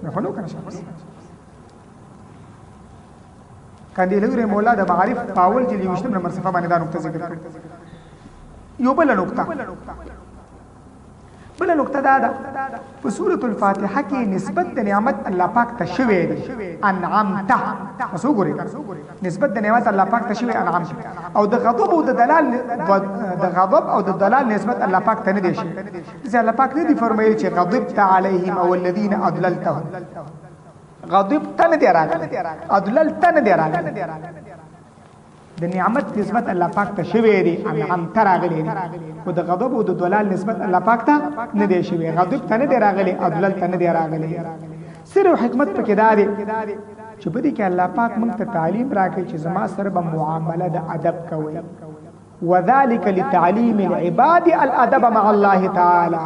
نه فلو کنه شخص کاندي لګره مولا د معارف پاول چې لیوشتم نمبر صفه باندې دا نقطه ذکر کړ یو بل نقطه دا ده په سورۃ الفاتحه کې نسبت د نعمت الله پاک ته شوی دی انعمت اوس وګورئ نسبت د نعمت الله پاک ته شوی انعمت او د غضب او د دلال نسبت الله پاک ته نه دی شي ځکه الله پاک نه دی فرمایلی چې غضبت علیهم او الذین اضللتهم غضبت نه دی راغلی اضللت نه دی راغلی د نعمت نسبت الله پاک ته شوی دی انعمت راغلی دی او د غضب او د دلال نسبت الله پاک ته نه دی شوی غضب ته نه دی راغلی عدل ته نه دی راغلی سر او حکمت پکې دا دی چې په دې کې الله پاک موږ ته تعلیم راکړي چې زما سره به معامله د ادب کوي وذلك لتعليم العباد الادب مع الله تعالی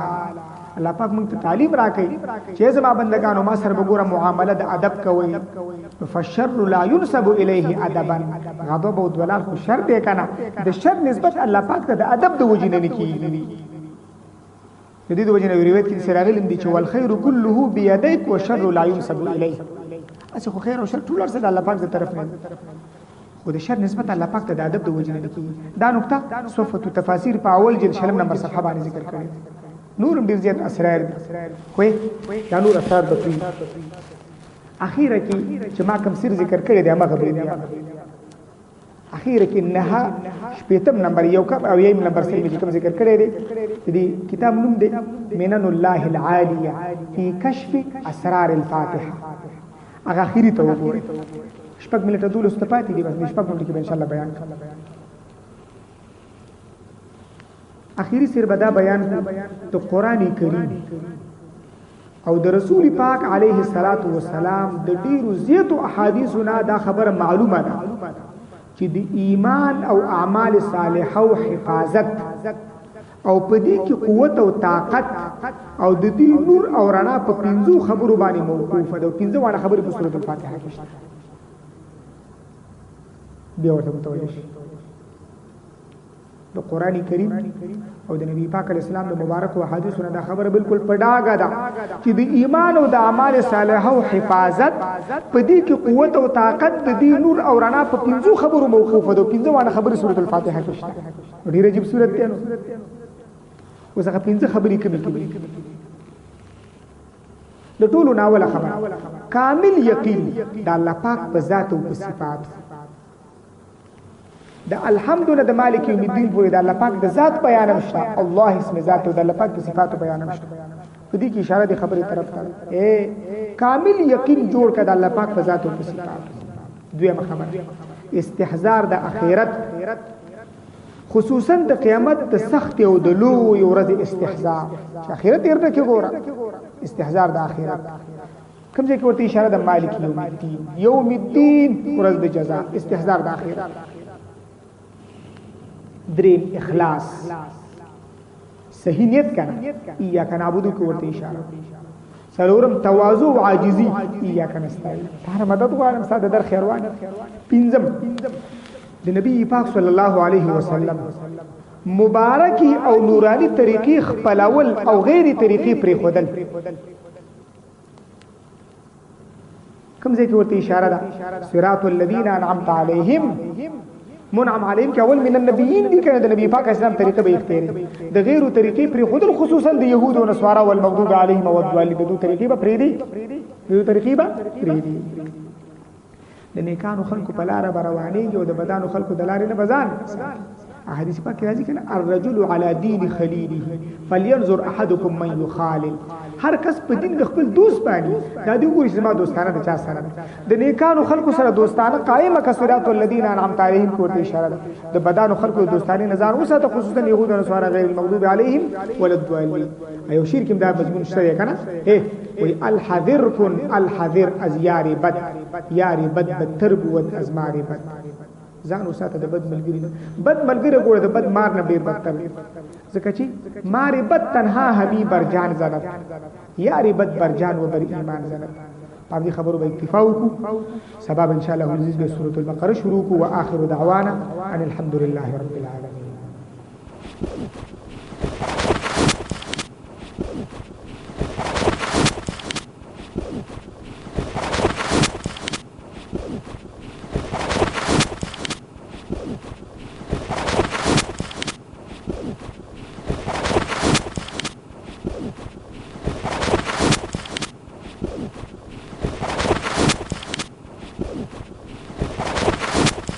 الله پاک موږ ته تعلیم راکړي چې زما بندگانو ما سره وګوره معامله د ادب کوي فالشر لا ينسب اليه ادبا غضب او دلال خو شر دی کنه د شر نسبت الله پاک ته د ادب د وجې نه کیږي د دې د وجه نه روایت کې سراغل دي چې والخير كله بيديك والشر لا ينسب اليك اڅه خو خیر او شر ټول سره الله پاک د طرف نه خو د شر نسبت الله پاک ته د ادب د وجه نه کوي دا نقطه صفه تفاسیر په اول جلد شلم نمبر صفحه باندې ذکر کړی نور ډیر زیات اسرار خو دا نور اثر د کوي اخیره کې چې ما کوم سر ذکر کړی دی هغه خبرې دي اخیره کې نه شپږم نمبر یو کب او یم نمبر سر چې کوم ذکر کړی دی کتاب نوم دی منن الله العالی فی کشف اسرار الفاتحه هغه اخیری ته وګورئ شپږ منټه دول استفادې دي بس شپږ منټه کې ان شاء الله بیان کړم اخیری سر بدا بیان تو قران کریم او د رسول پاک علیه الصلاۃ والسلام د ډیرو زیاتو احادیثو نه دا خبره معلومه ده چې د ایمان او اعمال صالحه او حفاظت او په دې کې قوت او طاقت او د دې نور او رڼا په پنځو خبرو باندې موقوفه ده او پنځه واړه خبرې په سورۃ الفاتحه کې شته بیا ورته متوجه شي د قران کریم او د نبی پاک علیه السلام د مبارک او احادیثو نه دا خبره بالکل پډاګه ده چې د ایمان او د اعمال صالحه او حفاظت په دې کې قوت او طاقت د دې نور او رڼا په پنځو خبرو موقوفه ده پنځه واړه خبرې سورۃ الفاتحه کې شته ډېر عجیب سورۃ ده نو اوس هغه پنځه خبرې کوي د ټولو ناوله خبره کامل یقین د الله پاک په ذات او په صفات د الحمدلله د مالک یوم الدین پورې د الله پاک د ذات بیان مشته الله اسم ذات او د الله پاک د صفات بیان مشته په دې کې اشاره د خبرې طرف ته کامل یقین جوړ کړه د الله پاک په ذات او په صفات دویمه خبره استحضار د اخرت خصوصا د قیامت د سخت او د لوی ورځ استحضار چې اخرت ارته کې ګوره استحضار د اخرت کوم ځای کې ورته اشاره د مالک یوم الدین ورځ د جزاء استحضار د اخرت دریم اخلاص صحیح نیت کنا ایاک نعبدو کو ورته اشاره سلورم تواضع او عاجزی ایاک نستعین هر مدد غواړم ساده در خیروان پنځم د نبی پاک صلی الله علیه وسلم مبارکی او نورانی طریقې خپلول او غیر طریقې پرې خودل کوم ځای کې ورته اشاره ده صراط الذین انعمت علیهم منعم علیهم کې اول من النبیین دي کنه د نبی پاک اسلام طریقه به اختیار د غیرو طریقې پر خودل خصوصا د يهود او نصارا او المغضوب علیهم او الضالین د طریقې به پرې دي د طریقې به پرې دي د نیکانو خلقو په لار روانيږي او د بدانو خلقو د لارې نه بزان احادیث پاک راځي کنه الرجل على دين خليله فلينظر احدكم من يخالل هر کس په دین د خپل دوست باندې دا دی ګوري چې ما دوستانه د چا سره د نیکانو خلقو سره دوستانه قائمه کثرات الذين انعمت عليهم کوته اشاره ده د بدانو خلقو دوستانه نظر اوسه خصوصا يهود او نصارا غیر المغضوب عليهم ولا الضالين ایو شرک دا مضمون شته کنه وی الحذر کن الحذر از یاری بد یاری بد بدتر بود از ماری بد ځان وساته د بد ملګری ګوره د بد مار نه ډیر بدتر ځکه چې ماری بد تنها حبیب بر جان زنت یاری بد بر جان و بر ایمان زنت په دې خبرو به اکتفا وکړو سبب ان شاء الله عزیز به سورۃ البقره شروع کو واخر دعوانا ان الحمد لله رب العالمین